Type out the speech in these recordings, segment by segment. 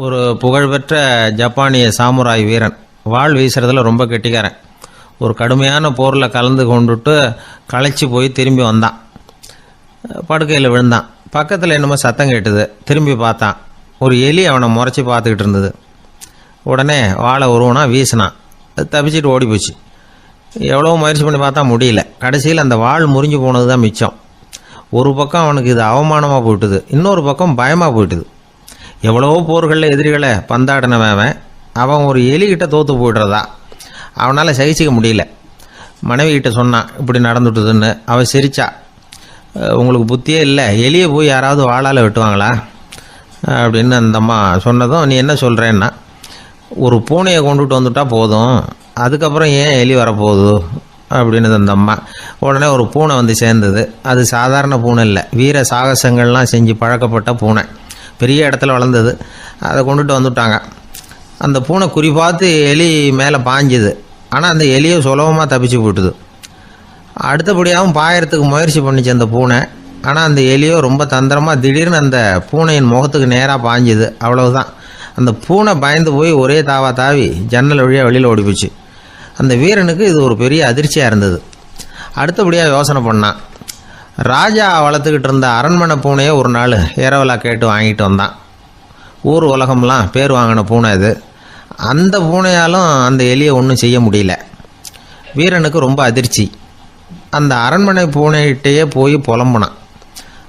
ஒரு புகழ்பெற்ற ஜப்பானிய சாமுராய் வீரன். வாள் வீசுறதுல ரொம்ப கெட்டிக்காரன். ஒரு கடுமையான போரில் கலந்து கொண்டுட்டு களைச்சி போய் திரும்பி வந்தான். படுக்கையில் விழுந்தான். பக்கத்தில் என்னமோ சத்தம் கேட்டுது. திரும்பி பார்த்தான். ஒரு எலி அவனை முறைச்சி பார்த்துக்கிட்டு இருந்தது. உடனே வாழை உருவனா வீசினான். அது தப்பிச்சிட்டு ஓடி போச்சு. எவ்வளோ முயற்சி பண்ணி பார்த்தா முடியல. கடைசியில் அந்த வாள் முறிஞ்சு போனது தான் மிச்சம். ஒரு பக்கம் அவனுக்கு இது அவமானமாக போயிட்டுது, இன்னொரு பக்கம் பயமாக போயிட்டுது. எவ்வளவோ போர்களில் எதிரிகளை பந்தாடினவன் அவன் ஒரு எலிகிட்ட தோற்று போய்டுறதா அவனால் சகிச்சிக்க முடியல. மனைவிகிட்ட சொன்னான் இப்படி நடந்துட்டுதுன்னு. அவள் சிரிச்சா. உங்களுக்கு புத்தியே இல்லை, எலியை போய் யாராவது வாளால் வெட்டுவாங்களா அப்படின்னு அந்த அம்மா சொன்னதும், நீ என்ன சொல்கிறேன்னா, ஒரு பூனையை கொண்டுட்டு வந்துட்டா போதும், அதுக்கப்புறம் ஏன் எலி வரப்போகுது அப்படின்னு அந்த அம்மா. உடனே ஒரு பூனை வந்து சேர்ந்தது. அது சாதாரண பூனை இல்லை, வீர சாகசங்கள்லாம் செஞ்சு பழக்கப்பட்ட பூனை. பெரிய இடத்துல வளர்ந்தது. அதை கொண்டுட்டு வந்துட்டாங்க. அந்த பூனை குறி பார்த்து எலி மேலே பாஞ்சுது. ஆனால் அந்த எலியை சுலபமாக தப்பிச்சு போட்டுது. அடுத்தபடியாகவும் பாயறதுக்கு முயற்சி பண்ணிச்சு அந்த பூனை. ஆனால் அந்த எலியோ ரொம்ப தந்திரமாக திடீர்னு அந்த பூனையின் முகத்துக்கு நேராக பாஞ்சுது. அவ்வளவுதான். அந்த பூனை பயந்து போய் ஒரே தாவா தாவி ஜன்னல் வழியாக வெளியில் ஓடிப்போச்சு. அந்த வீரனுக்கு இது ஒரு பெரிய அதிர்ச்சியாக இருந்தது. அடுத்தபடியாக யோசனை பண்ணான். ராஜா வளர்த்துக்கிட்டு இருந்த அரண்மனை பூனையை ஒரு நாள் இரவலாக கேட்டு வாங்கிட்டு வந்தான். ஊர் உலகம்லாம் பேர் வாங்கின பூனை இது. அந்த பூனையாலும் அந்த எலியை ஒன்றும் செய்ய முடியல. வீரனுக்கு ரொம்ப அதிர்ச்சி. அந்த அரண்மனை பூனைகிட்டையே போய் புலம்புனான்.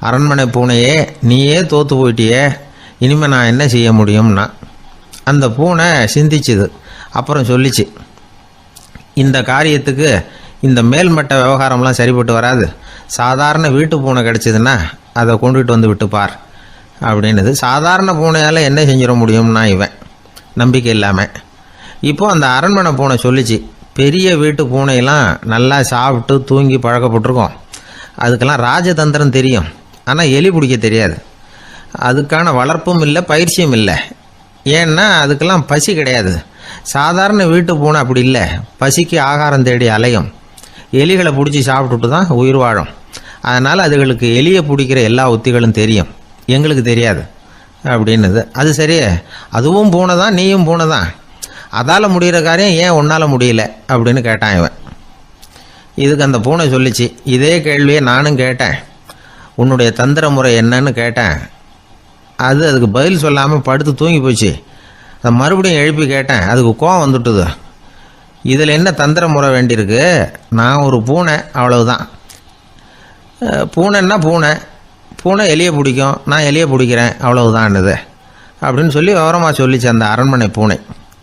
அரண்மனை பூனையே, நீயே தோற்று போயிட்டியே, இனிமேல் நான் என்ன செய்ய முடியும்னா. அந்த பூனை சிந்திச்சுது. அப்புறம் சொல்லிச்சு, இந்த காரியத்துக்கு இந்த மேல்மட்ட விவகாரம்லாம் சரிப்பட்டு வராது. சாதாரண வீட்டு பூனை கிடச்சிதுன்னா அதை கொண்டுகிட்டு வந்து விட்டுப்பார் அப்படின்னது. சாதாரண பூனையால் என்ன செஞ்சிட முடியும்னா இவன் நம்பிக்கை இல்லாமல். இப்போது அந்த அரண்மனை பூனை சொல்லிச்சு, பெரிய வீட்டு பூனையெல்லாம் நல்லா சாப்பிட்டு தூங்கி பழக்கப்பட்டிருக்கோம். அதுக்கெல்லாம் ராஜதந்திரம் தெரியும், ஆனால் எலி பிடிக்க தெரியாது. அதுக்கான வளர்ப்பும் இல்லை, பயிற்சியும் இல்லை. ஏன்னா அதுக்கெல்லாம் பசி கிடையாது. சாதாரண வீட்டு பூனை அப்படி இல்லை, பசிக்கு ஆகாரம் தேடி அலையும். எலிகளை பிடிச்சி சாப்பிட்டுட்டு தான் உயிர் வாழும். அதனால் அதுகளுக்கு எலியை பிடிக்கிற எல்லா உத்திகளும் தெரியும், எங்களுக்கு தெரியாது அப்படின்னது. அது சரியே, அதுவும் பூனை தான், நீயும் பூனை தான், அதால் முடிகிற காரியம் ஏன் உன்னால் முடியல அப்படின்னு கேட்டான் இவன். இதுக்கு அந்த பூனை சொல்லிச்சு, இதே கேள்வியை நானும் கேட்டேன், உன்னுடைய தந்திர முறை என்னன்னு கேட்டேன். அதுக்கு பதில் சொல்லாமல் படுத்து தூங்கி போச்சு. அதை மறுபடியும் எழுப்பி கேட்டேன், அதுக்கு கோவம் வந்துட்டுது. இதில் என்ன தந்திர முறை வேண்டியிருக்கு? நான் ஒரு பூனை, அவ்வளவுதான். பூனைன்னா பூனை, பூனை எலியை பிடிக்கும், நான் எலியை பிடிக்கிறேன், அவ்வளவுதான்னுது அப்படின்னு சொல்லி விவரமாக சொல்லிச்சு அந்த அரண்மனை பூனை.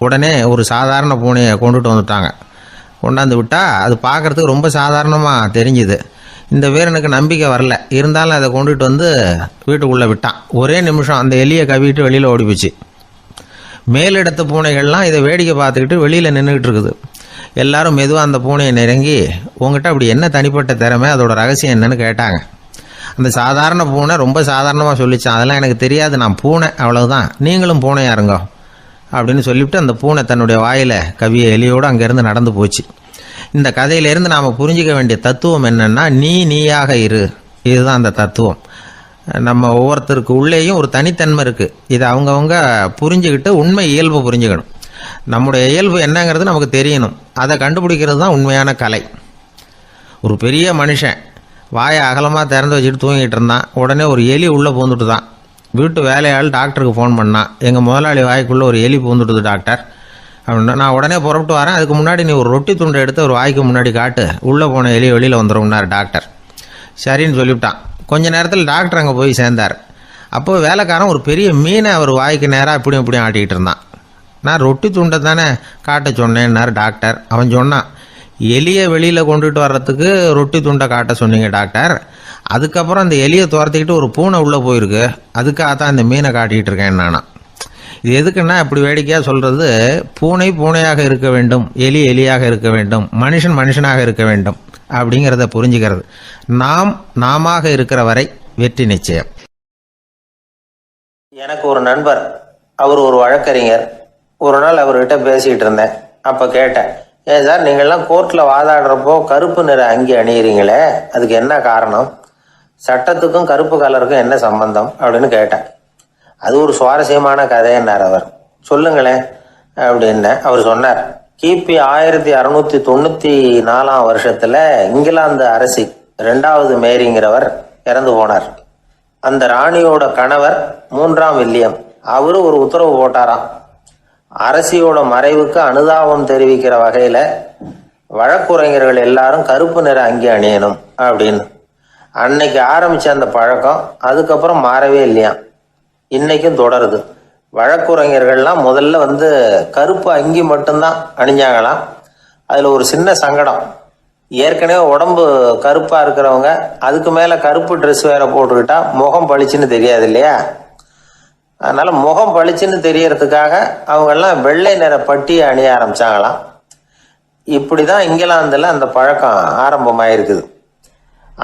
உடனே ஒரு சாதாரண பூனையை கொண்டுட்டு வந்துட்டாங்க. கொண்டாந்து விட்டால் அது பார்க்குறதுக்கு ரொம்ப சாதாரணமாக தெரிஞ்சுது. இந்த வீரனுக்கு நம்பிக்கை வரல. இருந்தாலும் அதை கொண்டுட்டு வந்து வீட்டுக்குள்ளே விட்டான். ஒரே நிமிஷம் அந்த எலியை கவிட்டு வெளியில் ஓடிப்போச்சு. மேலிடத்து பூனைகள்லாம் இதை வேடிக்கை பார்த்துக்கிட்டு வெளியில் நின்றுக்கிட்டு இருக்குது. எல்லாரும் மெதுவாக அந்த பூனையை நெருங்கி, உங்ககிட்ட அப்படி என்ன தனிப்பட்ட திறமை, அதோட ரகசியம் என்னன்னு கேட்டாங்க. அந்த சாதாரண பூனை ரொம்ப சாதாரணமாக சொல்லிச்சான், அதெல்லாம் எனக்கு தெரியாது, நான் பூனை, அவ்வளவுதான், நீங்களும் பூனையாக இருங்கோ அப்படின்னு சொல்லிவிட்டு அந்த பூனை தன்னுடைய வாயில் கவிய எலியோடு அங்கேருந்து நடந்து போச்சு. இந்த கதையிலேருந்து நாம் புரிஞ்சிக்க வேண்டிய தத்துவம் என்னென்னா, நீயாக இரு. இதுதான் அந்த தத்துவம். நம்ம ஒவ்வொருத்தருக்கு உள்ளேயும் ஒரு தனித்தன்மை இருக்குது. இதை அவங்கவுங்க புரிஞ்சுக்கிட்டு உண்மை இயல்பு புரிஞ்சுக்கணும். நம்முடைய இயல்பு என்னங்கிறது நமக்கு தெரியணும். அதை கண்டுபிடிக்கிறது தான் உண்மையான கலை. ஒரு பெரிய மனுஷன் வாயை அகலமாக திறந்து வச்சுட்டு தூங்கிட்டு இருந்தான். உடனே ஒரு எலி உள்ளே பூந்துட்டு தான். வீட்டு வேலையாள் டாக்டருக்கு ஃபோன் பண்ணான், எங்கள் முதலாளி வாய்க்குள்ளே ஒரு எலி பூந்துட்டுது டாக்டர் அப்படின்னா. நான் உடனே புறப்பட்டு வரேன், அதுக்கு முன்னாடி நீ ஒரு ரொட்டி துண்டை எடுத்து ஒரு வாய்க்கு முன்னாடி காட்டு, உள்ளே போன எலி வெளியில் வந்துடும்னார் டாக்டர். சரின்னு சொல்லிவிட்டான். கொஞ்ச நேரத்தில் டாக்டர் அங்கே போய் சேர்ந்தார். அப்போது வேலைக்காரன் ஒரு பெரிய மீனை அவர் வாய்க்கு நேராக இப்படியும் ஆட்டிகிட்டு இருந்தான். நான் ரொட்டி துண்டை தானே காட்ட சொன்னேன்னார் டாக்டர். அவன் சொன்னான், எலியை வெளியில் கொண்டுட்டு வர்றதுக்கு ரொட்டி துண்டை காட்ட சொன்னீங்க டாக்டர், அதுக்கப்புறம் அந்த எலியை துரத்திக்கிட்டு ஒரு பூனை உள்ளே போயிருக்கு, அதுக்காக தான் இந்த மீனை காட்டிகிட்டு இருக்கேன் நானா. இது எதுக்குன்னா, இப்படி வேடிக்கையாக சொல்கிறது, பூனை பூனையாக இருக்க வேண்டும், எலி எலியாக இருக்க வேண்டும், மனுஷன் மனுஷனாக இருக்க வேண்டும் அப்படிங்கிறத புரிஞ்சுக்கிறது. நாம இருக்கிற வரை வெற்றி நிச்சயம். எனக்கு ஒரு நண்பர், அவர் ஒரு வழக்கறிஞர். ஒரு நாள் அவர்கிட்ட பேசிக்கிட்டு இருந்தேன். அப்போ கேட்டேன், ஏன் சார் நீங்கள்லாம் கோர்ட்டில் வாதாடுறப்போ கருப்பு நிற அங்கி அணியிறீங்களே, அதுக்கு என்ன காரணம்? சட்டத்துக்கும் கருப்பு கலருக்கும் என்ன சம்பந்தம் அப்படின்னு கேட்டேன். அது ஒரு சுவாரஸ்யமான கதைன்னார் அவர். சொல்லுங்களேன் அப்படின்னு அவர் சொன்னார். கிபி 1694 இங்கிலாந்து அரசி 2வது மேரிங்கிறவர் இறந்து போனார். அந்த ராணியோட கணவர் 3ஆம் வில்லியம் அவரு ஒரு உத்தரவு போட்டாராம். அரசியோட மறைவுக்கு அனுதாபம் தெரிவிக்கிற வகையில வழக்குரைஞர்கள் எல்லாரும் கருப்பு நிற அங்கி அணியணும் அப்படின்னு. அன்னைக்கு ஆரம்பிச்ச அந்த பழக்கம் அதுக்கப்புறம் மாறவே இல்லையாம், இன்னைக்கும் தொடருது. வழக்குரைஞர்கள்லாம் முதல்ல கருப்பு அங்கி மட்டும்தான் அணிஞ்சாங்களாம். அதுல ஒரு சின்ன சங்கடம், ஏற்கனவே உடம்பு கருப்பா இருக்கிறவங்க அதுக்கு மேல கருப்பு ட்ரெஸ் வேற போட்டுக்கிட்டா முகம் பளிச்சுன்னு தெரியாது இல்லையா. அதனால முகம் பளிச்சுன்னு தெரியறதுக்காக அவங்கெல்லாம் வெள்ளை நிற பட்டி அணிய ஆரம்பிச்சாங்களாம். இப்படிதான் இங்கிலாந்துல அந்த பழக்கம் ஆரம்பமாயிருக்குது.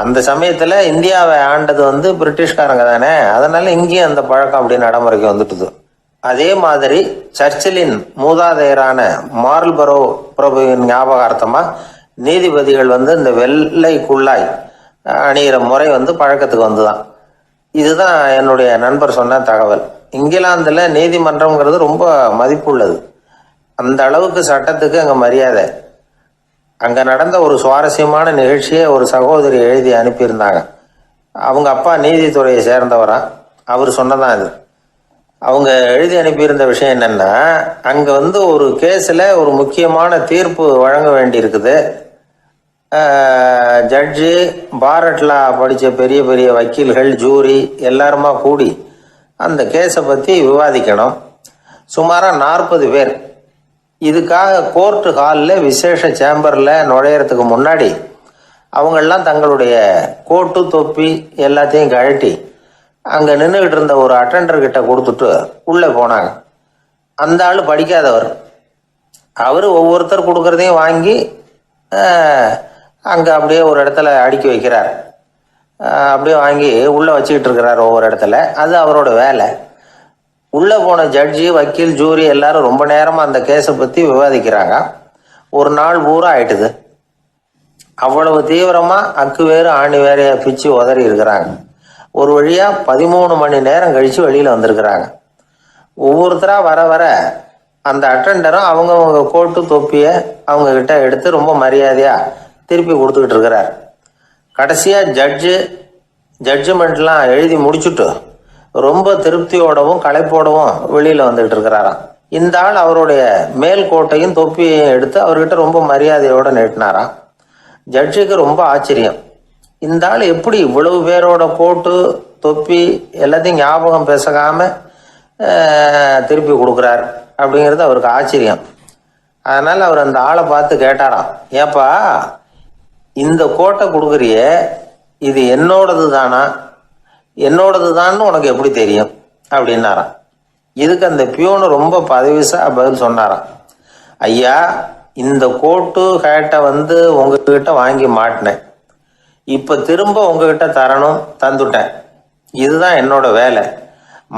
அந்த சமயத்துல இந்தியாவை ஆண்டது பிரிட்டிஷ்காரங்க தானே, அதனால இங்கேயும் அந்த பழக்கம் அப்படி நடைமுறைக்கு வந்துட்டுது. அதே மாதிரி சர்ச்சிலின் மூதாதையரான மார்ல்பரோ பிரபுவின் ஞாபகார்த்தமா நீதிபதிகள் இந்த வெள்ளை குள்ளாய் அணிகிற முறை பழக்கத்துக்கு வந்துதான். இதுதான் என்னுடைய நண்பர் சொன்ன தகவல். இங்கிலாந்துல நீதிமன்றம்ங்கிறது ரொம்ப மதிப்புள்ளது. அந்த அளவுக்கு சட்டத்துக்கு அங்க மரியாதை. அங்க நடந்த ஒரு சுவாரஸ்யமான நிகழ்ச்சியை ஒரு சகோதரி எழுதி அனுப்பியிருந்தாங்க. அவங்க அப்பா நீதித்துறையை சேர்ந்தவரா, அவர் சொன்னதான் இது. அவங்க எழுதி அனுப்பியிருந்த விஷயம் என்னன்னா, அங்க ஒரு கேஸ்ல ஒரு முக்கியமான தீர்ப்பு வழங்க வேண்டி இருக்குது. ஜட்ஜு, பாரட்லா படிச்ச பெரிய பெரிய வக்கீல்கள், ஜூரி எல்லாருமா கூடி அந்த கேஸை பத்தி விவாதிக்கணும். சுமாரா 40 பேர். இதுக்காக கோர்ட் ஹாலில் விசேஷ சேம்பர்ல நுழையறதுக்கு முன்னாடி அவங்கெல்லாம் தங்களுடைய கோட்டு தொப்பி எல்லாத்தையும் கழட்டி அங்க நின்றுகிட்டு இருந்த ஒரு அட்டெண்டர் கிட்ட கொடுத்துட்டு உள்ளே போனாங்க. அந்த ஆள் படிக்காதவர். அவரு ஒவ்வொருத்தர் கொடுக்கறதையும் வாங்கி அங்க அப்படியே ஒரு இடத்துல அடுக்கி வைக்கிறார். அப்படியே வாங்கி உள்ள வச்சுக்கிட்டு இருக்கிறார் ஒவ்வொரு இடத்துல. அது அவரோட வேலை. உள்ள போன ஜட்ஜி, வக்கீல், ஜூரி எல்லாரும் ரொம்ப நேரமா அந்த கேஸை பத்தி விவாதிக்கிறாங்க. ஒரு நாள் பூரா ஆயிட்டுது. அவ்வளவு தீவிரமா அக்கு வேறு ஆணி வேறைய பிச்சு உதறி இருக்கிறாங்க. ஒரு வழியா 13 மணி நேரம் கழிச்சு வெளியில வந்திருக்கிறாங்க. ஒவ்வொருத்தரா வர வர அந்த அட்டெண்டரும் அவங்கவுங்க கோட்டு தொப்பிய அவங்க கிட்ட எடுத்து ரொம்ப மரியாதையா திருப்பி கொடுத்துக்கிட்டு இருக்கிறார். கடைசியா ஜட்ஜ்மெண்ட்லாம் எழுதி முடிச்சுட்டு ரொம்ப திருப்தியோடவும் களைப்போடவும் வெளியில வந்துகிட்டு இருக்கிறாராம். இந்த ஆள் அவருடைய மேல் கோட்டையும் தொப்பியையும் எடுத்து அவர்கிட்ட ரொம்ப மரியாதையோட நீட்டினாராம். ஜட்ஜுக்கு ரொம்ப ஆச்சரியம். இந்த ஆள் எப்படி இவ்வளவு பேரோட கோட்டு தொப்பி எல்லாத்தையும் ஞாபகம் பேசாம திருப்பி கொடுக்குறார் அப்படிங்கிறது அவருக்கு ஆச்சரியம். அதனால அவர் அந்த ஆளை பார்த்து கேட்டாராம், ஏப்பா இந்த கோட்டை கொடுக்குறியே, இது என்னோடது தானா, என்னோடது தான் உனக்கு எப்படி தெரியும் அப்படின்னாராம். இதுக்கு அந்த பியூனு ரொம்ப பதவிசா பதில் சொன்னாராம், ஐயா இந்த கோட்டு ஹேட்டை உங்ககிட்ட வாங்கி மாட்டினேன், இப்ப திரும்ப உங்ககிட்ட தரணும், தந்துட்டேன், இதுதான் என்னோட வேலை,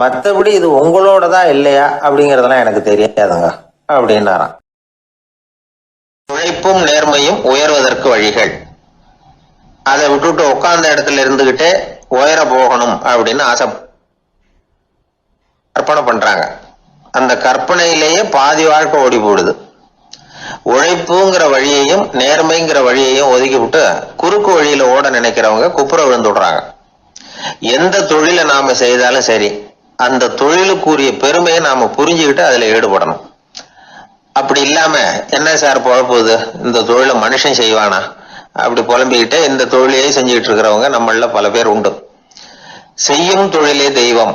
மற்றபடி இது உங்களோடதா இல்லையா அப்படிங்கறதெல்லாம் எனக்கு தெரியாதுங்க அப்படின்னாராம். உழைப்பும் நேர்மையும் உயர்வதற்கு வழிகள். அதை விட்டுட்டு உட்கார்ந்த இடத்துல இருந்துகிட்டே உயர போகணும் அப்படின்னு ஆசை கற்பனை பண்றாங்க. அந்த கற்பனையிலேயே பாதி வாழ்க்கை ஓடி போடுது. உழைப்புங்கிற வழியையும் நேர்மைங்கிற வழியையும் ஒதுக்கி விட்டு குறுக்கு வழியில ஓட நினைக்கிறவங்க குப்புற விழுந்துடுறாங்க. எந்த தொழிலை நாம செய்தாலும் சரி, அந்த தொழிலுக்குரிய பெருமையை நாம புரிஞ்சுக்கிட்டு அதுல ஈடுபடணும். அப்படி இல்லாம என்ன சார் பொழப்புது, இந்த தொழிலை மனுஷன் செய்வானா அப்படி புலம்பிக்கிட்டே இந்த தொழிலையே செஞ்சுக்கிட்டு இருக்கிறவங்க நம்மள பல பேர் உண்டு. செய்யும் தொழிலே தெய்வம்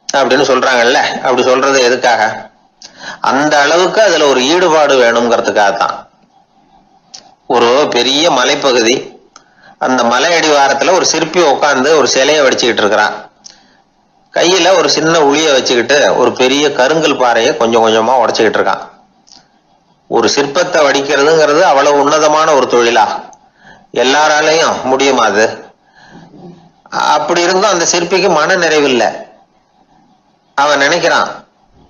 அப்படின்னு சொல்றாங்கல்ல, அப்படி சொல்றது எதுக்காக? அந்த அளவுக்கு அதுல ஒரு ஈடுபாடு வேணுங்கிறதுக்காகத்தான். ஒரு பெரிய மலைப்பகுதி, அந்த மலை அடிவாரத்துல ஒரு சிற்பி உட்காந்து ஒரு சிலையை வடிச்சுக்கிட்டு இருக்கிறான். கையில ஒரு சின்ன உளிய வச்சுக்கிட்டு ஒரு பெரிய கருங்கல் பாறையை கொஞ்சம் கொஞ்சமா உடைச்சுக்கிட்டு இருக்கான். ஒரு சிற்பத்தை வடிக்கிறதுங்கிறது அவ்வளவு உன்னதமான ஒரு தொழிலா? எல்லாராலையும் முடியுமா அது? அப்படி இருந்தும் அந்த சிற்பிக்கு மன நிறைவில்லை. அவன் நினைக்கிறான்,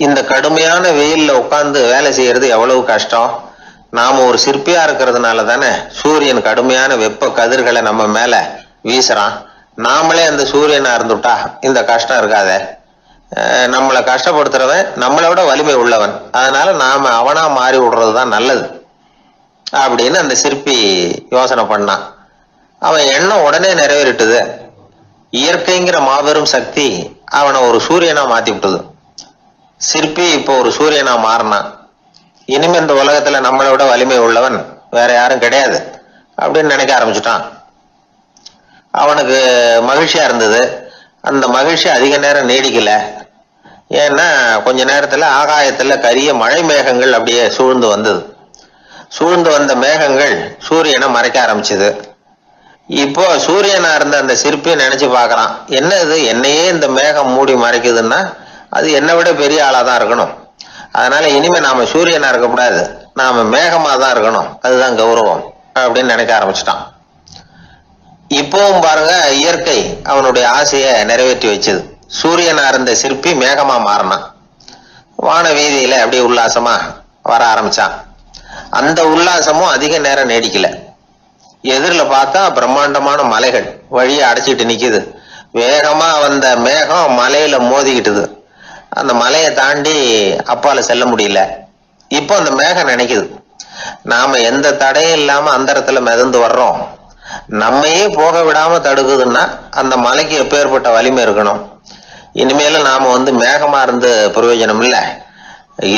இந்த கடுமையான வெயில்ல உட்கார்ந்து வேலை செய்யறது எவ்வளவு கஷ்டம். நாம ஒரு சிற்பியா இருக்கிறதுனால தானே சூரியன் கடுமையான வெப்ப கதிர்களை நம்ம மேல வீசுறான். நாமளே அந்த சூரியனா இருந்துட்டா இந்த கஷ்டம் இருக்காதே. நம்மளை கஷ்டப்படுத்துறவன் நம்மளை விட வலிமை உள்ளவன், அதனால நாம அவனா மாறி விடுறதுதான் நல்லது அப்படின்னு அந்த சிற்பி யோசனை பண்ணான். அவன் எண்ணம் உடனே நிறைவேறிட்டுது. இயற்கைங்கிற மாபெரும் சக்தி அவனை ஒரு சூரியனா மாத்தி விட்டது. சிற்பி இப்போ ஒரு சூரியனா மாறினான். இனிமே இந்த உலகத்துல நம்மளை விட வலிமை உள்ளவன் வேற யாரும் கிடையாது அப்படின்னு நினைக்க ஆரம்பிச்சுட்டான். அவனுக்கு மகிழ்ச்சியா இருந்தது. அந்த மகிழ்ச்சி அதிக நேரம் நீடிக்கல. ஏன்னா கொஞ்ச நேரத்துல ஆகாயத்துல கரிய மழை மேகங்கள் அப்படியே சூழ்ந்து வந்தது. சூழ்ந்து வந்த மேகங்கள் சூரியனை மறைக்க ஆரம்பிச்சது. இப்போ சூரியனா இருந்த அந்த சிற்பி நினைச்சு பாக்குறான், என்ன இது, என்னையே இந்த மேகம் மூடி மறைக்குதுன்னா அது என்னை விட பெரிய ஆளாதான் இருக்கணும். அதனால இனிமே நாம சூரியனா இருக்கக்கூடாது, நாம மேகமா தான் இருக்கணும், அதுதான் கௌரவம் அப்படின்னு நினைக்க ஆரம்பிச்சிட்டான். இப்பவும் பாருங்க, இயற்கை அவனுடைய ஆசையை நிறைவேற்றி வச்சது. சூரியனா இருந்த சிற்பி மேகமா மாறினான். வான வீதியில அப்படியே உல்லாசமா வர ஆரம்பிச்சான். அந்த உல்லாசமும் அதிக நேரம் நீடிக்கல. எதிரில் பார்த்தா பிரம்மாண்டமான மலைகள் வழியை அடைச்சிட்டு நிக்குது. வேகமா வந்த மேகம் மலையில மோதிக்கிட்டுது. அந்த மலையை தாண்டி அப்பால செல்ல முடியல. இப்போ அந்த மேகம் நினைக்குது, நாம எந்த தடையும் இல்லாம அந்த இடத்துல மிதந்து வர்றோம், நம்மையே போக விடாம தடுக்குதுன்னா அந்த மலைக்கு எப்பேற்பட்ட வலிமை இருக்கணும். இனிமேலும் நாம மேகமா இருந்து பிரயோஜனம் இல்லை,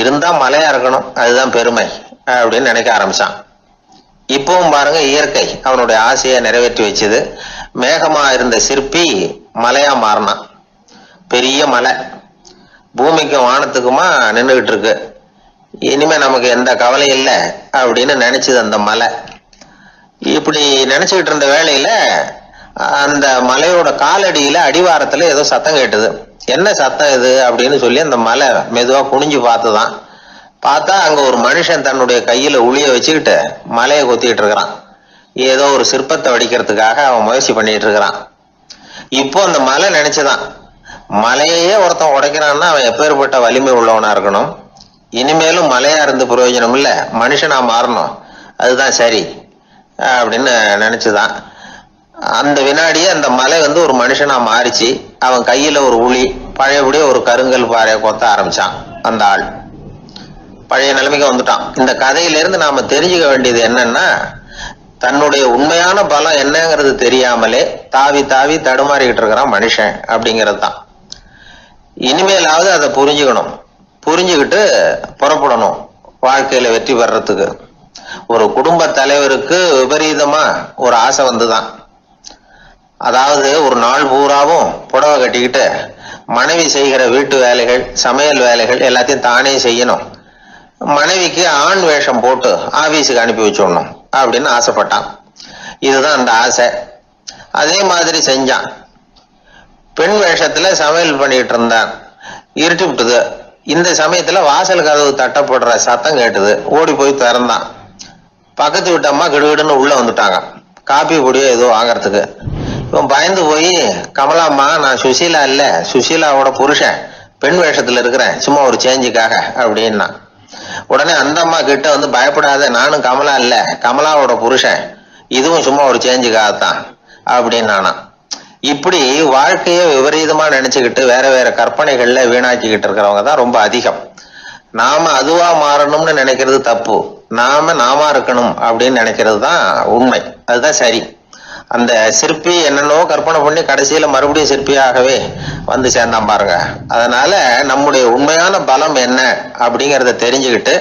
இருந்தா மலையா இருக்கணும், அதுதான் பெருமை அப்படின்னு நினைக்க ஆரம்பிச்சான். இப்பவும் பாருங்க, இயற்கை அவனுடைய ஆசையை நிறைவேற்றி வச்சது. மேகமா இருந்த சிற்பி மலையா மாறினான். பெரிய மலை பூமிக்கும் வானத்துக்குமா நின்றுகிட்டு இருக்கு. இனிமே நமக்கு எந்த கவலை இல்லை அப்படின்னு நினைச்சது அந்த மலை. இப்படி நினைச்சுக்கிட்டு இருந்த வேளையில அந்த மலையோட காலடியில அடிவாரத்துல ஏதோ சத்தம் கேட்டுது. என்ன சத்தம் இது அப்படின்னு சொல்லி அந்த மலை மெதுவா குனிஞ்சு பார்த்துதான். பார்த்தா அங்க ஒரு மனுஷன் தன்னுடைய கையில உளிய வச்சுக்கிட்டு மலையை கொத்திக்கிட்டு இருக்கிறான். ஏதோ ஒரு சிற்பத்தை வடிக்கிறதுக்காக அவன் முயற்சி பண்ணிட்டு இருக்கிறான். இப்போ அந்த மலை நினைச்சுதான், மலையே ஒருத்தன் உடைக்கிறான்னா அவன் எப்பேற்பட்ட வலிமை உள்ளவனா இருக்கணும். இனிமேலும் மலையா இருந்து பிரயோஜனம் இல்ல, மனுஷனா மாறணும், அதுதான் சரி அப்படின்னு நினைச்சுதான். அந்த வினாடியே அந்த மலை ஒரு மனுஷனா மாறிச்சு. அவன் கையில ஒரு உளி, பழையபடியே ஒரு கருங்கல் பாறையை கொத்த ஆரம்பிச்சான். அந்த ஆள் பழைய நிலைமைக்கு வந்துட்டான். இந்த கதையிலிருந்து நாம தெரிஞ்சுக்க வேண்டியது என்னன்னா, தன்னுடைய உண்மையான பலம் என்னங்கிறது தெரியாமலே தாவி தாவி தடுமாறிக்கிட்டு இருக்கிறான் மனுஷன் அப்படிங்கிறது தான். இனிமேலாவது அதை புரிஞ்சுக்கணும். புரிஞ்சுக்கிட்டு புறப்படணும் வாழ்க்கையில வெற்றி பெறறதுக்கு. ஒரு குடும்ப தலைவருக்கு விபரீதமா ஒரு ஆசை வந்துதான். அதாவது ஒரு நாள் பூராவும் புடவை கட்டிக்கிட்டு மனைவி செய்கிற வீட்டு வேலைகள், சமையல் வேலைகள் எல்லாத்தையும் தானே செய்யணும். மனைவிக்கு ஆண் வேஷம் போட்டு ஆபீஸுக்கு அனுப்பி வச்சுடணும் அப்படின்னு ஆசைப்பட்டான். இதுதான் அந்த ஆசை. அதே மாதிரி செஞ்சான். பெண் வேஷத்துல சமையல் பண்ணிட்டு இருந்தான். இருட்டி விட்டுது. இந்த சமயத்துல வாசல் கதவு தட்டப்படுற சத்தம் கேட்டுது. ஓடி போய் திறந்தான். பக்கத்து வீட்டு அம்மா கிடுகிடுன்னு உள்ள வந்துட்டாங்க, காப்பி பொடியோ ஏதோ வாங்கறதுக்கு. இவன் பயந்து போய், கமலாம்மா, நான் சுசீலா இல்ல, சுசீலாவோட புருஷன், பெண் வேஷத்துல இருக்கிறேன், சும்மா ஒரு சேஞ்சுக்காக அப்படின்னா. உடனே அந்த அம்மா கிட்ட பயப்படாத, நானும் கமலா இல்ல, கமலாவோட புருஷன், இதுவும் சும்மா ஒரு சேஞ்சுக்காகத்தான் அப்படின்னானா. இப்படி வாழ்க்கைய விபரீதமா நினைச்சுக்கிட்டு வேற வேற கற்பனைகள்ல வீணாக்கிக்கிட்டு இருக்கிறவங்க தான் ரொம்ப அதிகம். நாம அதுவா மாறணும்னு நினைக்கிறது தப்பு. நாம இருக்கணும் அப்படின்னு நினைக்கிறது தான் உண்மை, அதுதான் சரி. அந்த சிற்பி என்னென்னோ கற்பனை பண்ணி கடைசியில மறுபடியும் சிற்பியாகவே சேர்ந்தான் பாருங்க. அதனால நம்முடைய உண்மையான பலம் என்ன அப்படிங்கறத தெரிஞ்சுக்கிட்டு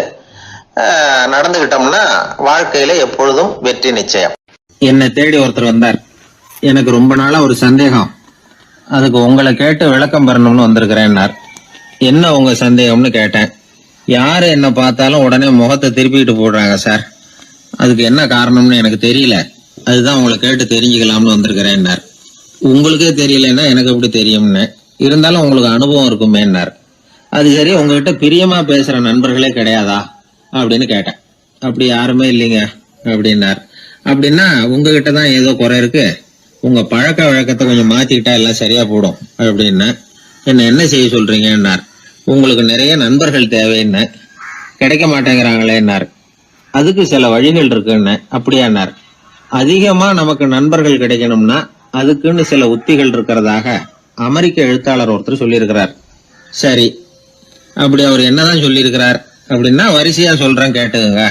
நடந்துகிட்டோம்னா வாழ்க்கையில எப்பொழுதும் வெற்றி நிச்சயம். என்னை தேடி ஒருத்தர் வந்தார். எனக்கு ரொம்ப நாளா ஒரு சந்தேகம், அதுக்கு உங்களை கேட்டு விளக்கம் பெறணும்னு வந்திருக்கிறேன்னார். என்ன உங்க சந்தேகம்னு கேட்டேன். யாரு என்ன பார்த்தாலும் உடனே முகத்தை திருப்பிக்கிட்டு போடுறாங்க சார், அதுக்கு என்ன காரணம்னு எனக்கு தெரியல, அதுதான் உங்களை கேட்டு தெரிஞ்சுக்கலாம்னு வந்திருக்கிறேன்னார். உங்களுக்கே தெரியலன்னா எனக்கு எப்படி தெரியும்னு, இருந்தாலும் உங்களுக்கு அனுபவம் இருக்குமேன்னார். அது சரி, உங்ககிட்ட பிரியமா பேசுற நண்பர்களே கிடையாதா அப்படின்னு கேட்டேன். அப்படி யாருமே இல்லைங்க அப்படின்னார். அப்படின்னா உங்ககிட்ட தான் ஏதோ குறை இருக்கு, உங்க பழக்க வழக்கத்தை கொஞ்சம் மாத்திக்கிட்டா எல்லாம் சரியா போடும் அப்படின்னா. என்ன செய்ய சொல்றீங்கன்னார். உங்களுக்கு நிறைய நண்பர்கள் தேவைன்னு, கிடைக்க மாட்டேங்கிறாங்களேன்னார். அதுக்கு சில வழிகள் இருக்குன்னு. அப்படியானார். அதிகமா நமக்கு நண்பர்கள் கிடைக்கணும்னா அதுக்குன்னு சில உத்திகள் இருக்கிறதாக அமெரிக்க எழுத்தாளர் ஒருத்தர் சொல்லியிருக்கிறார். சரி, அப்படி அவர் என்னதான் சொல்லியிருக்கிறார் அப்படின்னா வரிசையா சொல்றேன் கேட்டுங்க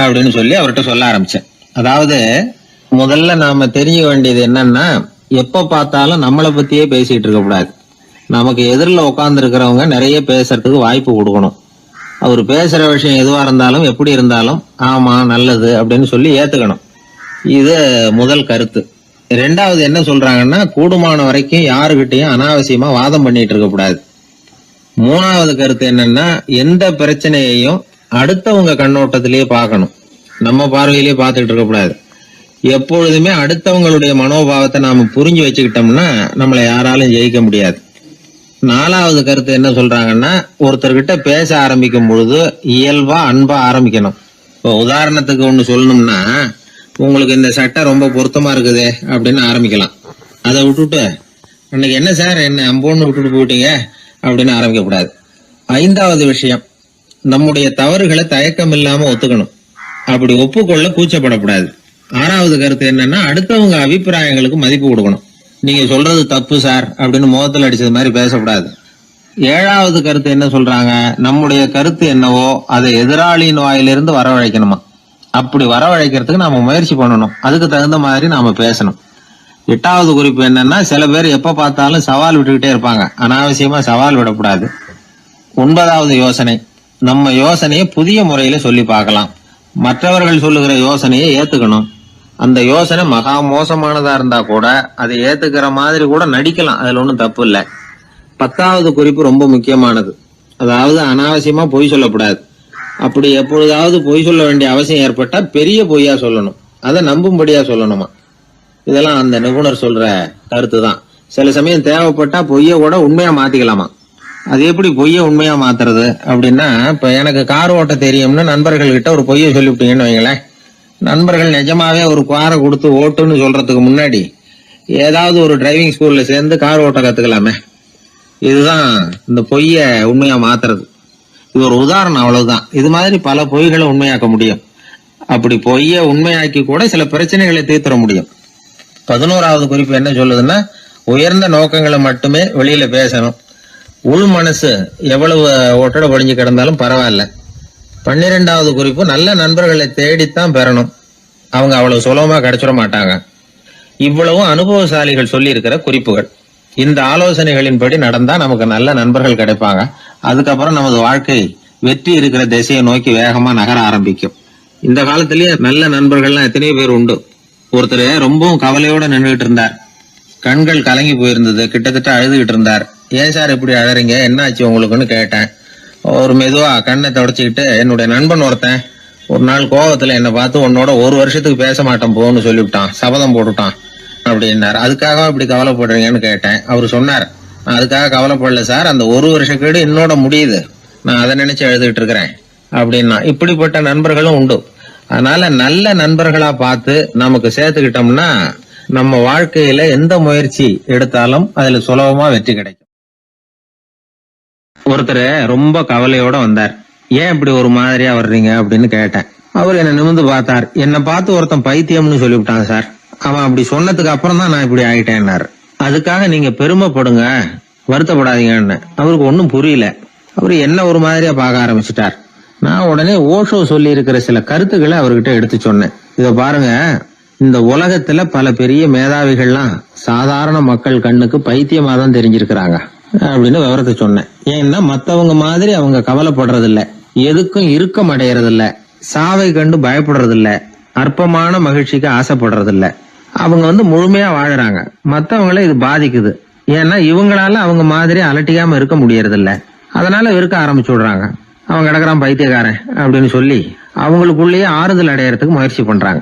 அப்படின்னு சொல்லி அவர்கிட்ட சொல்ல ஆரம்பிச்சேன். அதாவது முதல்ல நாம தெரிஞ்சுக்க வேண்டியது என்னன்னா, எப்ப பார்த்தாலும் நம்மளை பத்தியே பேசிட்டு இருக்க கூடாது. நமக்கு எதிரில் உட்கார்ந்து இருக்கிறவங்க நிறைய பேசுறதுக்கு வாய்ப்பு கொடுக்கணும். அவர் பேசுற விஷயம் எதுவா இருந்தாலும் எப்படி இருந்தாலும் ஆமா நல்லது அப்படின்னு சொல்லி ஏத்துக்கணும். இது முதல் கருத்து. ரெண்டாவது என்ன சொல்றாங்கன்னா, கூடுமான வரைக்கும் யாருகிட்டையும் அனாவசியமா வாதம் பண்ணிட்டு இருக்க கூடாது. மூணாவது கருத்து என்னன்னா, எந்த பிரச்சனையையும் அடுத்தவங்க கண்ணோட்டத்திலேயே பார்க்கணும், நம்ம பார்வையிலேயே பார்த்துட்டு இருக்க கூடாது. எப்பொழுதுமே அடுத்தவங்களுடைய மனோபாவத்தை நாம புரிஞ்சு வச்சுக்கிட்டோம்னா நம்மளை யாராலும் ஜெயிக்க முடியாது. நாலாவது கருத்து என்ன சொல்றாங்கன்னா, ஒருத்தர்கிட்ட பேச ஆரம்பிக்கும் பொழுது இயல்பா அன்பா ஆரம்பிக்கணும். இப்போ உதாரணத்துக்கு ஒண்ணு சொல்லணும்னா, உங்களுக்கு இந்த சட்டை ரொம்ப பொருத்தமா இருக்குதே அப்படின்னு ஆரம்பிக்கலாம். அதை விட்டுட்டு அன்னைக்கு என்ன சார் என்ன அம்போன்னு விட்டுட்டு போயிட்டீங்க அப்படின்னு ஆரம்பிக்க கூடாது. ஐந்தாவது விஷயம், நம்முடைய தவறுகளை தயக்கம் இல்லாம ஒத்துக்கணும். அப்படி ஒப்புக்கொள்ள கூச்சப்படக்கூடாது. ஆறாவது கருத்து என்னன்னா, அடுத்தவங்க அபிப்பிராயங்களுக்கு மதிப்பு கொடுக்கணும். நீங்க சொல்றது தப்பு சார் அப்படின்னு முகத்தில் அடிச்சது மாதிரி பேசக்கூடாது. ஏழாவது கருத்து என்ன சொல்றாங்க, நம்முடைய கருத்து என்னவோ அதை எதிராளியின் வாயிலிருந்து வரவழைக்கணுமா. அப்படி வரவழைக்கிறதுக்கு நாம முயற்சி பண்ணணும், அதுக்கு தகுந்த மாதிரி நாம பேசணும். எட்டாவது குறிப்பு என்னன்னா, சில பேர் எப்ப பார்த்தாலும் சவால் விட்டுக்கிட்டே இருப்பாங்க, அனாவசியமா சவால் விடக்கூடாது. ஒன்பதாவது யோசனை, நம்ம யோசனையை புதிய முறையில சொல்லி பார்க்கலாம். மற்றவர்கள் சொல்லுகிற யோசனையை ஏத்துக்கணும். அந்த யோசனை மகா மோசமானதா இருந்தா கூட அதை ஏத்துக்கிற மாதிரி கூட நடிக்கலாம், அதுல ஒன்றும் தப்பு இல்லை. பத்தாவது குறிப்பு ரொம்ப முக்கியமானது, அதாவது அனாவசியமா பொய் சொல்லக்கூடாது. அப்படி எப்பொழுதாவது பொய் சொல்ல வேண்டிய அவசியம் ஏற்பட்டா பெரிய பொய்யா சொல்லணும், அதை நம்பும்படியா சொல்லணுமா. இதெல்லாம் அந்த நிபுணர் சொல்ற கருத்து தான். சில சமயம் தேவைப்பட்டா பொய்ய கூட உண்மையா மாத்திக்கலாமா. அது எப்படி பொய்ய உண்மையா மாத்துறது அப்படின்னா, இப்ப எனக்கு கார் ஓட்ட தெரியும்னு நண்பர்கள் கிட்ட ஒரு பொய்ய சொல்லிவிட்டீங்கன்னு வைங்களேன், நண்பர்கள் நிஜமாவே ஒரு காரை கொடுத்து ஓட்டுன்னு சொல்றதுக்கு முன்னாடி ஏதாவது ஒரு டிரைவிங் ஸ்கூல்ல சேர்ந்து கார் ஓட்ட கத்துக்கலாமே. இதுதான் இந்த பொய்ய உண்மையா மாத்துறது. இது ஒரு உதாரணம், அவ்வளவுதான். இது மாதிரி பல பொய்களை உண்மையாக்க முடியும். அப்படி பொய்ய உண்மையாக்கி கூட சில பிரச்சனைகளை தீர்த்திட முடியும். 11வது குறிப்பு என்ன சொல்லுதுன்னா, உயர்ந்த நோக்கங்களை மட்டுமே வெளியில பேசணும். உள் மனசு எவ்வளவு ஒட்டட படிஞ்சு கிடந்தாலும் பரவாயில்ல. 12வது குறிப்பு, நல்ல நண்பர்களை தேடித்தான் பெறணும், அவங்க அவ்வளவு சுலபமா கிடைச்சிட மாட்டாங்க. இவ்வளவும் அனுபவசாலிகள் சொல்லி இருக்கிற குறிப்புகள். இந்த ஆலோசனைகளின்படி நடந்தா நமக்கு நல்ல நண்பர்கள் கிடைப்பாங்க. அதுக்கப்புறம் நமது வாழ்க்கை வெற்றி இருக்கிற திசையை நோக்கி வேகமா நகர ஆரம்பிக்கும். இந்த காலத்திலேயே நல்ல நண்பர்கள்லாம் எத்தனையோ பேர் உண்டு. ஒருத்தர் ரொம்பவும் கவலையோட நின்றுகிட்டு இருந்தார், கண்கள் கலங்கி போயிருந்தது, கிட்டத்தட்ட அழுதுகிட்டு இருந்தார். ஏன் சார் இப்படி அழறீங்க, என்ன ஆச்சு உங்களுக்குன்னு கேட்டேன். ஒரு மெதுவா கண்ணை தொடச்சிக்கிட்டு, என்னுடைய நண்பன் ஒருத்தன் ஒரு நாள் கோவத்துல என்னை பார்த்து உன்னோட ஒரு வருஷத்துக்கு பேச மாட்டேன் போன்னு சொல்லிவிட்டான், சபதம் போட்டுட்டான் அப்படின்னாரு. அதுக்காக இப்படி கவலைப்படுறீங்கன்னு கேட்டேன். அவரு சொன்னார், நான் அதுக்காக கவலைப்படல சார், அந்த ஒரு வருஷ கேடு என்னோட முடியுது, நான் அதை நினைச்சு எழுதிட்டு இருக்கிறேன் அப்படின்னா. இப்படிப்பட்ட நண்பர்களும் உண்டு. அதனால நல்ல நண்பர்களா பார்த்து நமக்கு சேர்த்துக்கிட்டோம்னா நம்ம வாழ்க்கையில எந்த முயற்சி எடுத்தாலும் அதுல சுலபமா வெற்றி கிடைக்கும். ஒருத்தர் ரொம்ப கவலையோட வந்தார். ஏன் இப்படி ஒரு மாதிரியா வர்றீங்க அப்படின்னு கேட்டேன். அவர் என்ன நிமிர்ந்து பார்த்தார். என்னை பார்த்து ஒருத்தன் பைத்தியம்னு சொல்லிவிட்டான் சார், அவன் அப்படி சொன்னதுக்கு அப்புறம் தான் நான் இப்படி ஆயிட்டேன்னாரு. அதுக்காக நீங்க பெருமைப்படுங்க, வருத்தப்படாதீங்கன்னு. அவருக்கு ஒன்னும் புரியல. அவரு என்ன ஒரு மாதிரியா பார்க்க ஆரம்பிச்சுட்டார். நான் உடனே ஓஷோ சொல்லி இருக்கிற சில கருத்துக்களை அவர்கிட்ட எடுத்து சொன்னேன். இத பாருங்க, இந்த உலகத்துல பல பெரிய மேதாவிகள்லாம் சாதாரண மக்கள் கண்ணுக்கு பைத்தியமா தான் தெரிஞ்சிருக்கிறாங்க அப்படின்னு விவரத்தை சொன்னேன். ஏன்னா மத்தவங்க மாதிரி அவங்க கவலைப்படுறது இல்ல, எதுக்கும் இறுக்கம் அடையறது இல்ல, சாவை கண்டு பயப்படுறது இல்ல, அற்பமான மகிழ்ச்சிக்கு ஆசைப்படுறது இல்ல. அவங்க முழுமையா வாழறாங்க. மத்தவங்களை இது பாதிக்குது. ஏன்னா இவங்களால அவங்க மாதிரி அலட்டிக்காம இருக்க முடியறது இல்ல, அதனால இருக்க ஆரம்பிச்சு விடுறாங்க. அவன் கிடக்குறான் பைத்தியக்காரன் அப்படின்னு சொல்லி அவங்களுக்குள்ளேயே ஆறுதல் அடையறதுக்கு முயற்சி பண்றாங்க.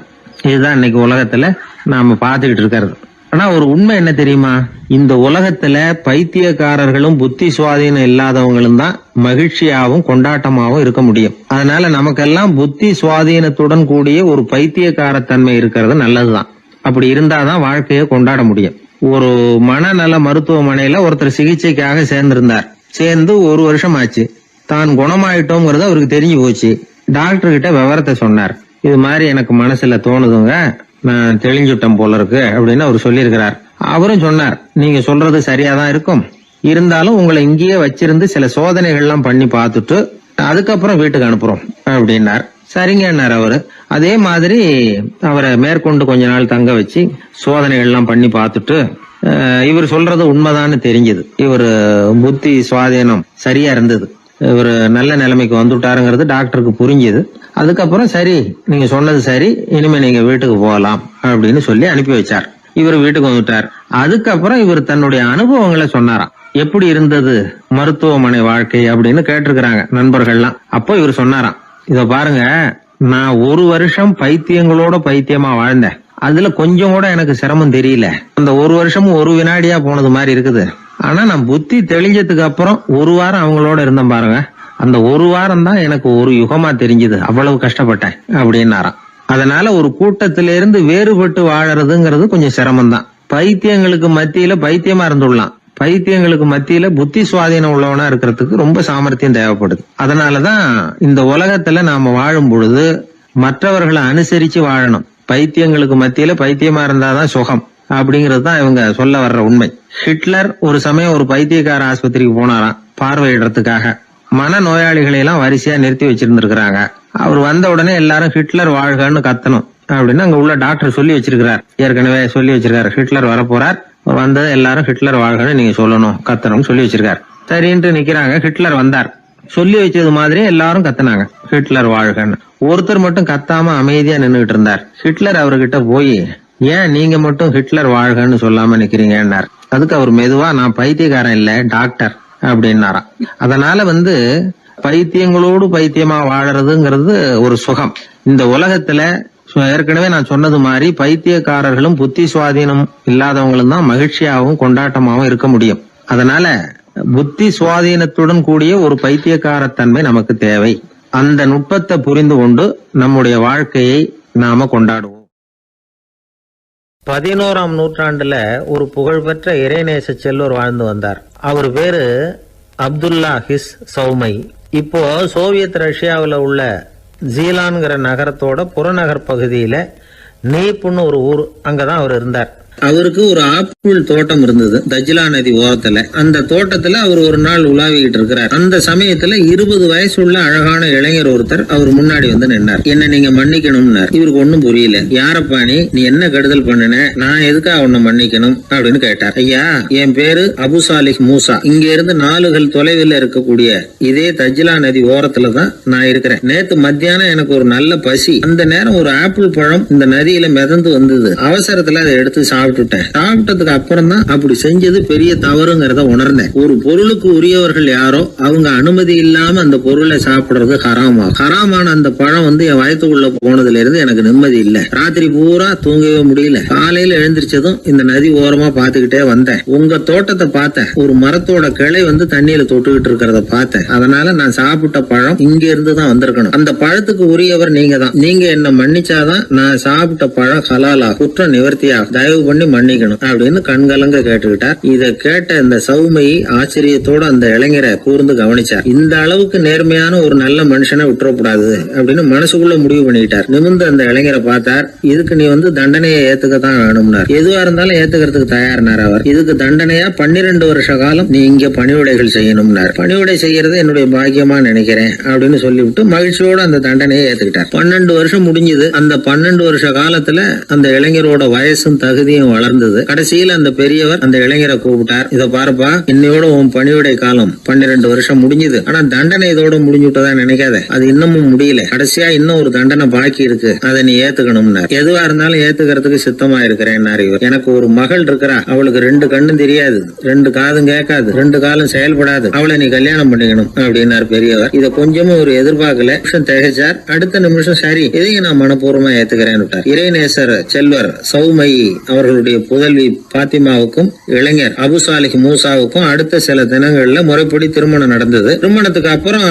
இதுதான் இன்னைக்கு உலகத்துல நாம பாத்துக்கிட்டு இருக்கிறது. ஆனா ஒரு உண்மை என்ன தெரியுமா, இந்த உலகத்துல பைத்தியக்காரர்களும் புத்தி சுவாதீனம் இல்லாதவங்களும் தான் மகிழ்ச்சியாவும் கொண்டாட்டமாவும் இருக்க முடியும். அதனால நமக்கெல்லாம் புத்தி சுவாதீனத்துடன் கூடிய ஒரு பைத்தியக்காரத்தன்மை இருக்கிறது நல்லதுதான். அப்படி இருந்தாதான் வாழ்க்கையை கொண்டாட முடியும். ஒரு மனநல மருத்துவமனையில ஒருத்தர் சிகிச்சைக்காக சேர்ந்திருந்தார். சேர்ந்து ஒரு வருஷம் ஆச்சு. தான் குணமாயிட்டோங்கிறது அவருக்கு தெரிஞ்சு போச்சு. டாக்டர் கிட்ட விவரத்தை சொன்னார். இது மாதிரி எனக்கு மனசுல தோணுதுங்க, நான் தெளிஞ்சுட்டேன் போல இருக்கு அப்படின்னு அவர் சொல்லியிருக்கிறார். அவரும் சொன்னார், நீங்க சொல்றது சரியாதான் இருக்கும், இருந்தாலும் உங்களை இங்கேயே வச்சிருந்து சில சோதனைகள்லாம் பண்ணி பார்த்துட்டு அதுக்கப்புறம் வீட்டுக்கு அனுப்புறோம் அப்படின்னார். சரிங்கன்னார் அவரு. அதே மாதிரி அவரை மேற்கொண்டு கொஞ்ச நாள் தங்க வச்சு சோதனைகள்லாம் பண்ணி பார்த்துட்டு இவர் சொல்றது உண்மைதான்னு தெரிஞ்சது. இவர் புத்தி சுவாதீனம் சரியா இருந்தது, இவர் நல்ல நிலைமைக்கு வந்துட்டாருங்கிறது டாக்டருக்கு புரிஞ்சது. அதுக்கப்புறம் சரி, நீங்க சொன்னது சரி, இனிமே நீங்க வீட்டுக்கு போகலாம் அப்படின்னு சொல்லி அனுப்பி வச்சார். இவர் வீட்டுக்கு வந்துட்டார். அதுக்கப்புறம் இவர் தன்னுடைய அனுபவங்களை சொன்னாராம். எப்படி இருந்தது மருத்துவமனை வாழ்க்கை அப்படின்னு கேட்டிருக்கிறாங்க நண்பர்கள்லாம். அப்போ இவர் சொன்னாராம், இத பாருங்க, நான் 1 வருஷம் பைத்தியங்களோட பைத்தியமா வாழ்ந்தேன். அதுல கொஞ்சம் கூட எனக்கு சிரமம் தெரியல. அந்த 1 வருஷமும் 1 வினாடியா போனது மாதிரி இருக்குது. ஆனா நான் புத்தி தெளிஞ்சதுக்கு அப்புறம் 1 வாரம் அவங்களோட இருந்தேன் பாருங்க, அந்த 1 வாரம் தான் எனக்கு 1 யுகமா தெரிஞ்சது. அவ்வளவு கஷ்டப்பட்டேன் அப்படின்னாராம். அதனால ஒரு கூட்டத்திலிருந்து வேறுபட்டு வாழறதுங்கிறது கொஞ்சம் சிரமம் தான். பைத்தியங்களுக்கு மத்தியில பைத்தியமா இருந்துடலாம், பைத்தியங்களுக்கு மத்தியில புத்தி சுவாதீனம் உள்ளவனா இருக்கிறதுக்கு ரொம்ப சாமர்த்தியம் தேவைப்படுது. அதனாலதான் இந்த உலகத்துல நாம வாழும் பொழுது மற்றவர்களை அனுசரிச்சு வாழணும். பைத்தியங்களுக்கு மத்தியில பைத்தியமா இருந்தாதான் சுகம் அப்படிங்கிறது தான் இவங்க சொல்ல வர்ற உண்மை. ஹிட்லர் ஒரு சமயம் ஒரு பைத்தியக்கார ஆஸ்பத்திரிக்கு போனாராம் பார்வையிடறதுக்காக. மன நோயாளிகளை எல்லாம் வரிசையா நிறுத்தி வச்சிருந்திருக்கிறாங்க. அவர் வந்த உடனே எல்லாரும் ஹிட்லர் வாழ்கன்னு கத்தணும் அப்படின்னு அங்க உள்ள டாக்டர் சொல்லி வச்சிருக்கிறார். ஏற்கனவே சொல்லி வச்சிருக்காரு, ஹிட்லர் வரப்போறார், வந்தது எல்லாரும் ஹிட்லர் வாழ்கன்னு நீங்க சொல்லணும், கத்தணும்னு சொல்லி வச்சிருக்காரு. சரின்ட்டு நிக்கிறாங்க. ஹிட்லர் வந்தார். சொல்லி வச்சது மாதிரி எல்லாரும் கத்துனாங்க, ஹிட்லர் வாழ்கன்னு. ஒருத்தர் மட்டும் கத்தாம அமைதியா நின்றுகிட்டு இருந்தார். ஹிட்லர் அவர்கிட்ட போய், ஏன் நீங்க மட்டும் ஹிட்லர் வாழ்கன்னு சொல்லாம நிக்கிறீங்கன்னார். அதுக்கு அவர் மெதுவா, நான் பைத்தியக்காரன் இல்ல, டாக்டர் அப்படின்னாராம். அதனால பைத்தியங்களோடு பைத்தியமா வாழறதுங்கிறது ஒரு சுகம். இந்த உலகத்துல ஏற்கனவே நான் சொன்னது மாதிரி பைத்தியக்காரர்களும் புத்தி சுவாதீனம் இல்லாதவங்களும் தான் மகிழ்ச்சியாகவும் கொண்டாட்டமாகவும் இருக்க முடியும். அதனால புத்தி சுவாதீனத்துடன் கூடிய ஒரு பைத்தியக்காரத்தன்மை நமக்கு தேவை. அந்த நுட்பத்தை புரிந்து கொண்டு நம்முடைய வாழ்க்கையை நாம கொண்டாடுவோம். 11ஆம் நூற்றாண்டுல ஒரு புகழ்பெற்ற இறைநேச செல்வர் வாழ்ந்து வந்தார். அவர் பேரு அப்துல்லா ஹிஸ் சௌமை. இப்போ சோவியத் ரஷ்யாவில் உள்ள ஜீலான்கிற நகரத்தோட புறநகர் பகுதியில நீப்புன்னு ஒரு ஊர், அங்கதான் அவர் இருந்தார். அவருக்கு ஒரு ஆப்பிள் தோட்டம் இருந்தது தஜ்லா நதி ஓரத்துல. அந்த தோட்டத்துல அவர் ஒரு நாள் உலாவிக்கிட்டு இருக்கிறார். அந்த சமயத்துல 20 வயசுள்ள அழகான இளைஞர் ஒருத்தர் அவர் முன்னாடி வந்து நின்னார். என்ன நீங்க மன்னிக்கணும்னார். இவருக்கு ஒண்ணும் புரியல. யாரப்பா நீ என்ன கெடுதல் பண்ணின, நான் எதுக்கா உன்னை மன்னிக்கணும் அப்படின்னு கேட்டார். ஐயா, என் பேரு அபு சாலிஹ் மூசா. இங்க இருந்து 4 கல் தொலைவில் இருக்கக்கூடிய இதே தஜ்லா நதி ஓரத்துல தான் நான் இருக்கிறேன். நேத்து மத்தியானம் எனக்கு ஒரு நல்ல பசி. அந்த நேரம் ஒரு ஆப்பிள் பழம் இந்த நதியில மிதந்து வந்தது. அவசரத்துல அதை எடுத்து சாப்பிட்டதுக்கு அப்புறம் தான் அப்படி செஞ்சது பெரிய தவறுங்கிறத உணர்ந்தேன். ஒரு பொருளுக்கு உரியவர்கள் யாரோ அவங்க அனுமதி இல்லாம அந்த பொருளை சாப்பிடுறது ஹராமான அந்த பழம் என் வயத்துக்குள்ள போனதுல இருந்து எனக்கு நிம்மதி இல்ல. ராத்திரி பூரா தூங்கவே முடியல. காலையில எழுந்திரிச்சதும் இந்த நதி ஓரமா பாத்துக்கிட்டே வந்தேன். உங்க தோட்டத்தை பார்த்தேன். ஒரு மரத்தோட கிளை தண்ணியில தொட்டுக்கிட்டு இருக்கிறத பார்த்தேன். அதனால நான் சாப்பிட்ட பழம் இங்க இருந்து தான் வந்திருக்கணும். அந்த பழத்துக்கு உரியவர் நீங்க தான். நீங்க என்ன மன்னிச்சாதான் நான் சாப்பிட்ட பழம் ஹலாலா, குற்றம் நிவர்த்தியா, தயவு பண்ணி மன்னிக்கணும் அப்படின்னு கண்கலங்க கேட்டுக்கிட்டார். இத கேட்ட இந்த சௌமையை ஆச்சரியத்தோட அந்த இளைஞரை கூர்ந்து கவனிச்சார். இந்த அளவுக்கு நேர்மையான ஒரு நல்ல மனுஷனை விட்டுறக்கூடாது அப்படின்னு மனசுக்குள்ள முடிவு பண்ணிட்டார். நிமிர்ந்து அந்த இளைஞரை பார்த்தார். இதுக்கு நீ தண்டனையை ஏத்துக்கத்தான் வேணும்னார். எதுவா இருந்தாலும் ஏத்துக்கிறதுக்கு தயார்னார் அவர். இதுக்கு தண்டனையா 12 வருஷ காலம் நீ இங்க பணிவிடைகள் செய்யணும்னார். பணிவிடை செய்யறது என்னுடைய பாக்கியமா நினைக்கிறேன் அப்படின்னு சொல்லிவிட்டு மகிழ்ச்சியோட அந்த தண்டனையை ஏத்துக்கிட்டார். 12 வருஷம் முடிஞ்சது. அந்த 12 வருஷ காலத்துல அந்த இளைஞரோட வயசும் தகுதியும் வளர்ந்தது. கடைசியில் அந்த பெரியவர் அந்த இளைஞரை கூப்பிட்டார். இத பாருப்பா, இன்னையோட உன் பணிவிடை காலம் 12 வருஷம் முடிஞ்சது. ஆனா தண்டனை இதோட முடிஞ்சுட்டதா நினைக்காத, அது இன்னமும் முடியல. கடைசியா இன்னும் ஒரு தண்டனை பாக்கி இருக்கு, அதை நீ ஏத்துக்கணும்னார். எதுவா இருந்தாலும் ஏத்துக்கிறதுக்கு சித்தமா இருக்கிறேன் இவர். எனக்கு ஒரு மகள் இருக்கிறா. அவளுக்கு 2 கண்ணும் தெரியாது, 2 காதும் கேட்காது, 2 காலும் செயல்படாது. அவளை நீ கல்யாணம் பண்ணிக்கணும் அப்படின்னார் பெரியவர். இத கொஞ்சமும் ஒரு எதிர்பார்க்கல. திகைச்சார். அடுத்த நிமிஷம் சரி, இதையும் நான் மனப்பூர்வமா ஏத்துக்கிறேன். இறைநேசர் செல்வர் சௌமை அவர்களுடைய புதல்வி பாத்திமாவுக்கும் இளைஞர் அபு சாலிஹ் மூசாவுக்கும் அடுத்த சில தினங்கள்ல முறைப்படி திருமணம் நடந்தது. திருமணத்துக்கு அப்புறம்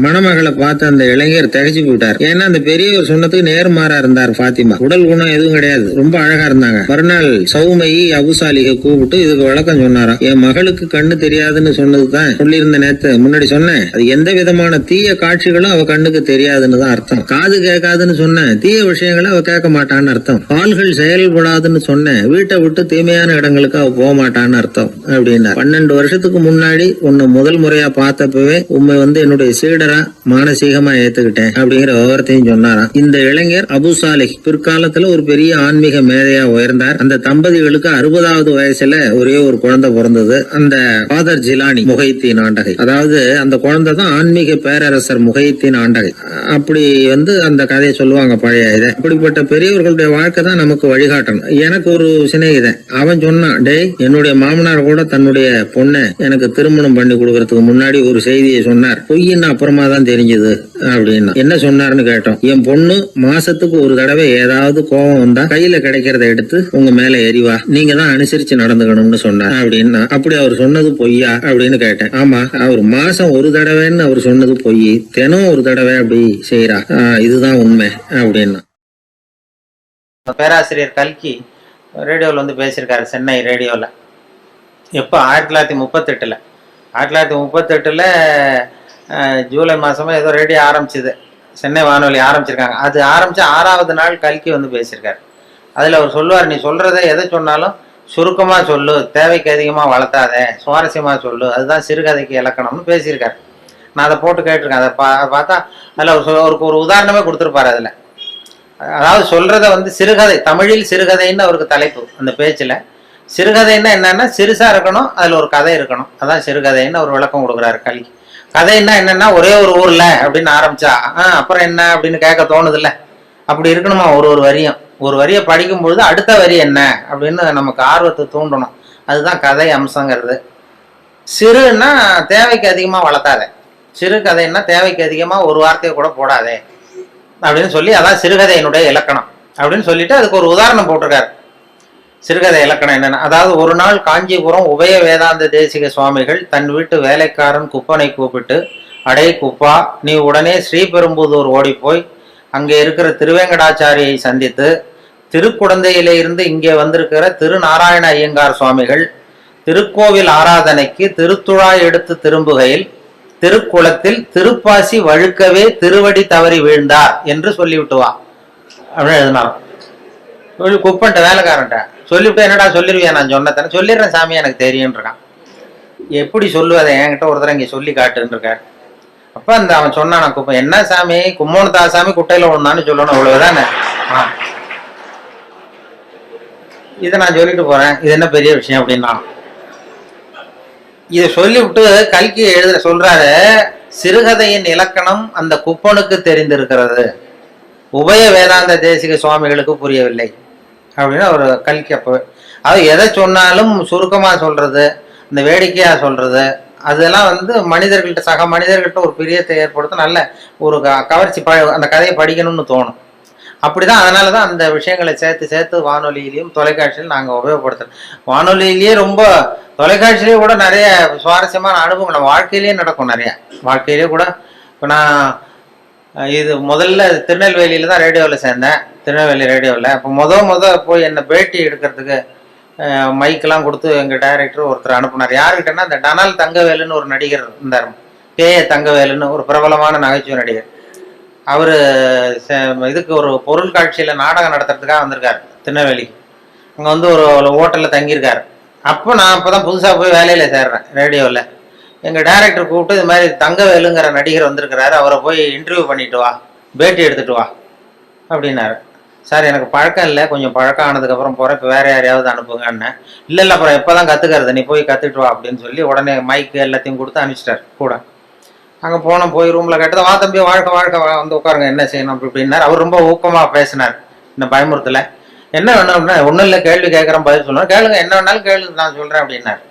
மணமகளை பார்த்த அந்த இளைஞர் திகைச்சு போயிட்டார். ஏன்னா அந்த பெரியவர் சொன்னதுக்கு நேர்மாறா இருந்தார். பாத்திமா உடல் குணம் எதுவும் கிடையாது, ரொம்ப அழகா இருந்தாங்க. மறுநாள் சௌமை அபு சாலிஹை கூப்பிட்டு இதுக்கு விளக்கம் சொன்னாராம். என் மகளுக்கு கண்ணு தெரியாதுன்னு சொன்னதுதான் சொல்லியிருந்த நேத்து முன்னாடி சொன்னேன். அது எந்த விதமான தீய காட்சிகளும் அவ கண்ணுக்கு தெரியாதுன்னு தான் அர்த்தம். காது கேட்காதுன்னு சொன்ன தீய விஷயங்களை அவ கேட்க மாட்டான்னு அர்த்தம். கால்கள் செயல்படாதுன்னு சொன்ன வீட்டை விட்டு தீமையான இடங்களுக்கு அவ போக மாட்டான்னு அர்த்தம் அப்படின்னா. 12 வருஷத்துக்கு முன்னாடி உன்னை முதல் முறையா பார்த்தப்பவே உண்மை என்னுடைய சீடரா மானசீகமா ஏத்துக்கிட்டேன் அப்படிங்கிற விவரத்தையும் சொன்னாராம். இந்த இளைஞர் அபு சாலிஹ் பிற்காலத்துல ஒரு பெரிய ஆன்மீக மேதையா உயர்ந்தார். அந்த தம்பதிகளுக்கு 60வது வயசுல ஒரே ஒரு குழந்தை பிறந்தது. அந்த ஃபாதர் ஜிலானி முஹைத்தீன் ஆண்டகை, அதாவது அந்த குழந்தை தான் ஆன்மீக பேரரசர் முஹைத்தீன் ஆண்டகை. அப்படி அந்த கதையை சொல்லுவாங்க பழைய இதை. அப்படிப்பட்ட பெரியவர்களுடைய வாழ்க்கை தான் நமக்கு வழிகாட்டணும். எனக்கு ஒரு சிநேகிதன், அவன் சொன்னான், டேய் என்னுடைய மாமனார் கூட தன்னுடைய பொண்ணை எனக்கு திருமணம் பண்ணி கொடுக்கறதுக்கு முன்னாடி ஒரு செய்தியை சொன்னார், பொய்ன்னு அப்புறமா தான் தெரிஞ்சது அப்படின்னா. என்ன சொன்னார்னு கேட்டோம். என் பொண்ணு மாசத்துக்கு ஒரு தடவை ஏதாவது கோபம் வந்தா கையில கிடைக்கிறத எடுத்து உங்க மேல எரிவா, நீங்க தான் அனுசரிச்சு நடந்துக்கணும்னு சொன்னார் அப்படின்னா. அப்படி அவர் சொன்னது பொய்யா அப்படின்னு கேட்டேன். ஆமா, அவர் மாசம் ஒரு தடவைன்னு அவர் சொன்னது பொய், தினம் ஒரு தடவை அப்படி செய்யறா, இதுதான் உண்மை அப்படின்னா. பேராசிரியர் கல்கி ரேடியோவில் பேசியிருக்காரு, சென்னை ரேடியோவில். எப்போ 1938. 1938 ஜூலை மாதமா ஏதோ ரேடியோ ஆரம்பிச்சுது, சென்னை வானொலி ஆரம்பிச்சிருக்காங்க. அது ஆரம்பித்து 6வது நாள் கல்கி பேசியிருக்காரு. அதில் அவர் சொல்லுவார், நீ சொல்கிறத எதை சொன்னாலும் சுருக்கமாக சொல்லு, தேவைக்கு அதிகமாக வளர்த்தாத, சுவாரஸ்யமாக சொல்லு, அதுதான் சிறுகதைக்கு இலக்கணம்னு பேசியிருக்காரு. நான் அதை போட்டு கேட்டிருக்கேன். அதை பார்த்தா அதில் அவருக்கு ஒரு உதாரணமே கொடுத்துருப்பாரு. அதில் அதாவது சொல்கிறத சிறுகதை, தமிழில் சிறுகதைன்னு அவருக்கு தலைப்பு. அந்த பேச்சில் சிறுகதைன்னா என்னன்னா சிறுசாக இருக்கணும், அதில் ஒரு கதை இருக்கணும், அதான் சிறுகதைன்னு அவர் விளக்கம் கொடுக்குறாரு கல்கி. கதைன்னா என்னன்னா ஒரே ஒரு ஊர்ல அப்படின்னு ஆரம்பிச்சா அப்புறம் என்ன அப்படின்னு கேட்க தோணுதில்ல, அப்படி இருக்கணுமா. ஒரு வரியை படிக்கும் பொழுது அடுத்த வரி என்ன அப்படின்னு நமக்கு ஆர்வத்தை தூண்டணும், அதுதான் கதை அம்சங்கிறது. சிறுன்னா தேவைக்கு அதிகமாக வளர்த்தாதே, சிறு கதைன்னா தேவைக்கு அதிகமாக ஒரு வார்த்தையை கூட போடாதே அப்படின்னு சொல்லி, அதான் சிறுகதையினுடைய இலக்கணம் அப்படின்னு சொல்லிட்டு அதுக்கு ஒரு உதாரணம் போட்டிருக்காரு. சிறுகதை இலக்கணம் என்னன்னா, அதாவது ஒரு நாள் காஞ்சிபுரம் உபய வேதாந்த தேசிக சுவாமிகள் தன் வீட்டு வேலைக்காரன் குப்பனை கூப்பிட்டு, அடே குப்பா, நீ உடனே ஸ்ரீபெரும்புதூர் ஓடிப்போய் அங்கே இருக்கிற திருவேங்கடாச்சாரியை சந்தித்து, திருக்குடந்தையிலே இருந்து இங்கே வந்திருக்கிற திருநாராயண ஐயங்கார் சுவாமிகள் திருக்கோவில் ஆராதனைக்கு திருத்துழாய் எடுத்து திரும்புகையில் திருக்குளத்தில் திருப்பாசி வழுக்கவே திருவடி தவறி வீழ்ந்தார் என்று சொல்லிவிட்டு வா அப்படின்னு எழுதினார். குப்பன்ட்ட வேலைக்காரன்ட்ட சொல்லிவிட்டு, என்னடா சொல்லிருவியா, நான் சொன்னதானே, சொல்லிடுறேன் சாமி எனக்கு தெரியும்னு இருக்கான். எப்படி சொல்லுவதை என்கிட்ட ஒரு தடவை இங்கே சொல்லி காட்டுன்னு இருக்காரு. அப்போ அவன் சொன்னான், நான் குப்பை, என்ன சாமி கும்மோனு சாமி குட்டையில் விழுந்தான்னு சொல்லணும், அவ்வளவுதானே. இதை நான் சொல்லிட்டு போறேன், இது என்ன பெரிய விஷயம் அப்படின்னா. இதை சொல்லிவிட்டு கல்கி சொல்றாரு, சிறுகதையின் இலக்கணம் அந்த குப்பனுக்கு தெரிந்திருக்கிறது, உபய வேதாந்த தேசிக சுவாமிகளுக்கு புரியவில்லை அப்படின்னு ஒரு கல்கி. அப்பவே அது எதை சொன்னாலும் சுருக்கமா சொல்றது, இந்த வேடிக்கையா சொல்றது, அதெல்லாம் மனிதர்கள்ட்ட, சக மனிதர்கள்ட்ட ஒரு பிரியத்தை ஏற்படுத்த நல்ல ஒரு கவர்ச்சி, அந்த கதையை படிக்கணும்னு தோணும். அப்படிதான், அதனாலதான் அந்த விஷயங்களை சேர்த்து வானொலியிலையும் தொலைக்காட்சியிலும் நாங்கள் உபயோகப்படுத்துறோம். வானொலியிலேயே ரொம்ப, தொலைக்காட்சியிலேயே கூட நிறைய சுவாரஸ்யமான அனுபவம் நம்ம வாழ்க்கையிலேயே நடக்கும். நிறைய வாழ்க்கையிலேயே கூட. இப்போ நான் இது முதல்ல திருநெல்வேலியில தான் ரேடியோவில் சேர்ந்தேன், திருநெல்வேலி ரேடியோவில். அப்போ முத போய் என்னை பேட்டி எடுக்கிறதுக்கு மைக்கெல்லாம் கொடுத்து எங்கள் டைரக்டர் ஒருத்தர் அனுப்புனார். யாருக்கிட்டன்னா, இந்த டனால் தங்கவேலுன்னு ஒரு நடிகர் இருந்தார், கே.ஏ. தங்கவேலுன்னு ஒரு பிரபலமான நகைச்சுவை நடிகர். அவர் இதுக்கு ஒரு பொருள் காட்சியில் நாடகம் நடத்துறதுக்காக வந்திருக்காரு திருநெல்வேலிக்கு. அங்கே ஒரு ஹோட்டலில் தங்கியிருக்காரு. அப்போ நான் இப்போ தான் புதுசாக போய் வேலையில் சேர்றேன் ரேடியோவில். எங்கள் டைரக்டர் கூப்பிட்டு, இது மாதிரி தங்கவேலுங்கிற நடிகர் வந்திருக்கிறாரு, அவரை போய் இன்டர்வியூ பண்ணிட்டு வா, பேட்டி எடுத்துட்டு வா அப்படின்னாரு. சார் எனக்கு பழக்கம் இல்லை, கொஞ்சம் பழக்கம் ஆனதுக்கப்புறம் போகிறேன், இப்போ வேறு யாரையாவது அனுப்புங்கன்னு. இல்லை அப்புறம் எப்போ தான் கற்றுக்கிறது, நீ போய் கற்றுட்டு வா அப்படின்னு சொல்லி உடனே மைக்கு எல்லாத்தையும் கொடுத்து அனுப்பிச்சிட்டார் கூட. அங்கே போய் ரூமில் கேட்டது, வா தம்பி வாழ்க்கை உட்காருங்க, என்ன செய்யணும் அப்படி இப்படின்னார். அவர் ரொம்ப ஊக்கமாக பேசினார், இந்த பயமுறுத்தலை. என்ன வேணும் அப்படின்னா, ஒன்றும் இல்லை, கேள்வி கேட்குறேன் பதில் சொல்லணும், கேளுங்க, என்ன வேணாலும் கேளு, நான் சொல்கிறேன் அப்படின்னார்.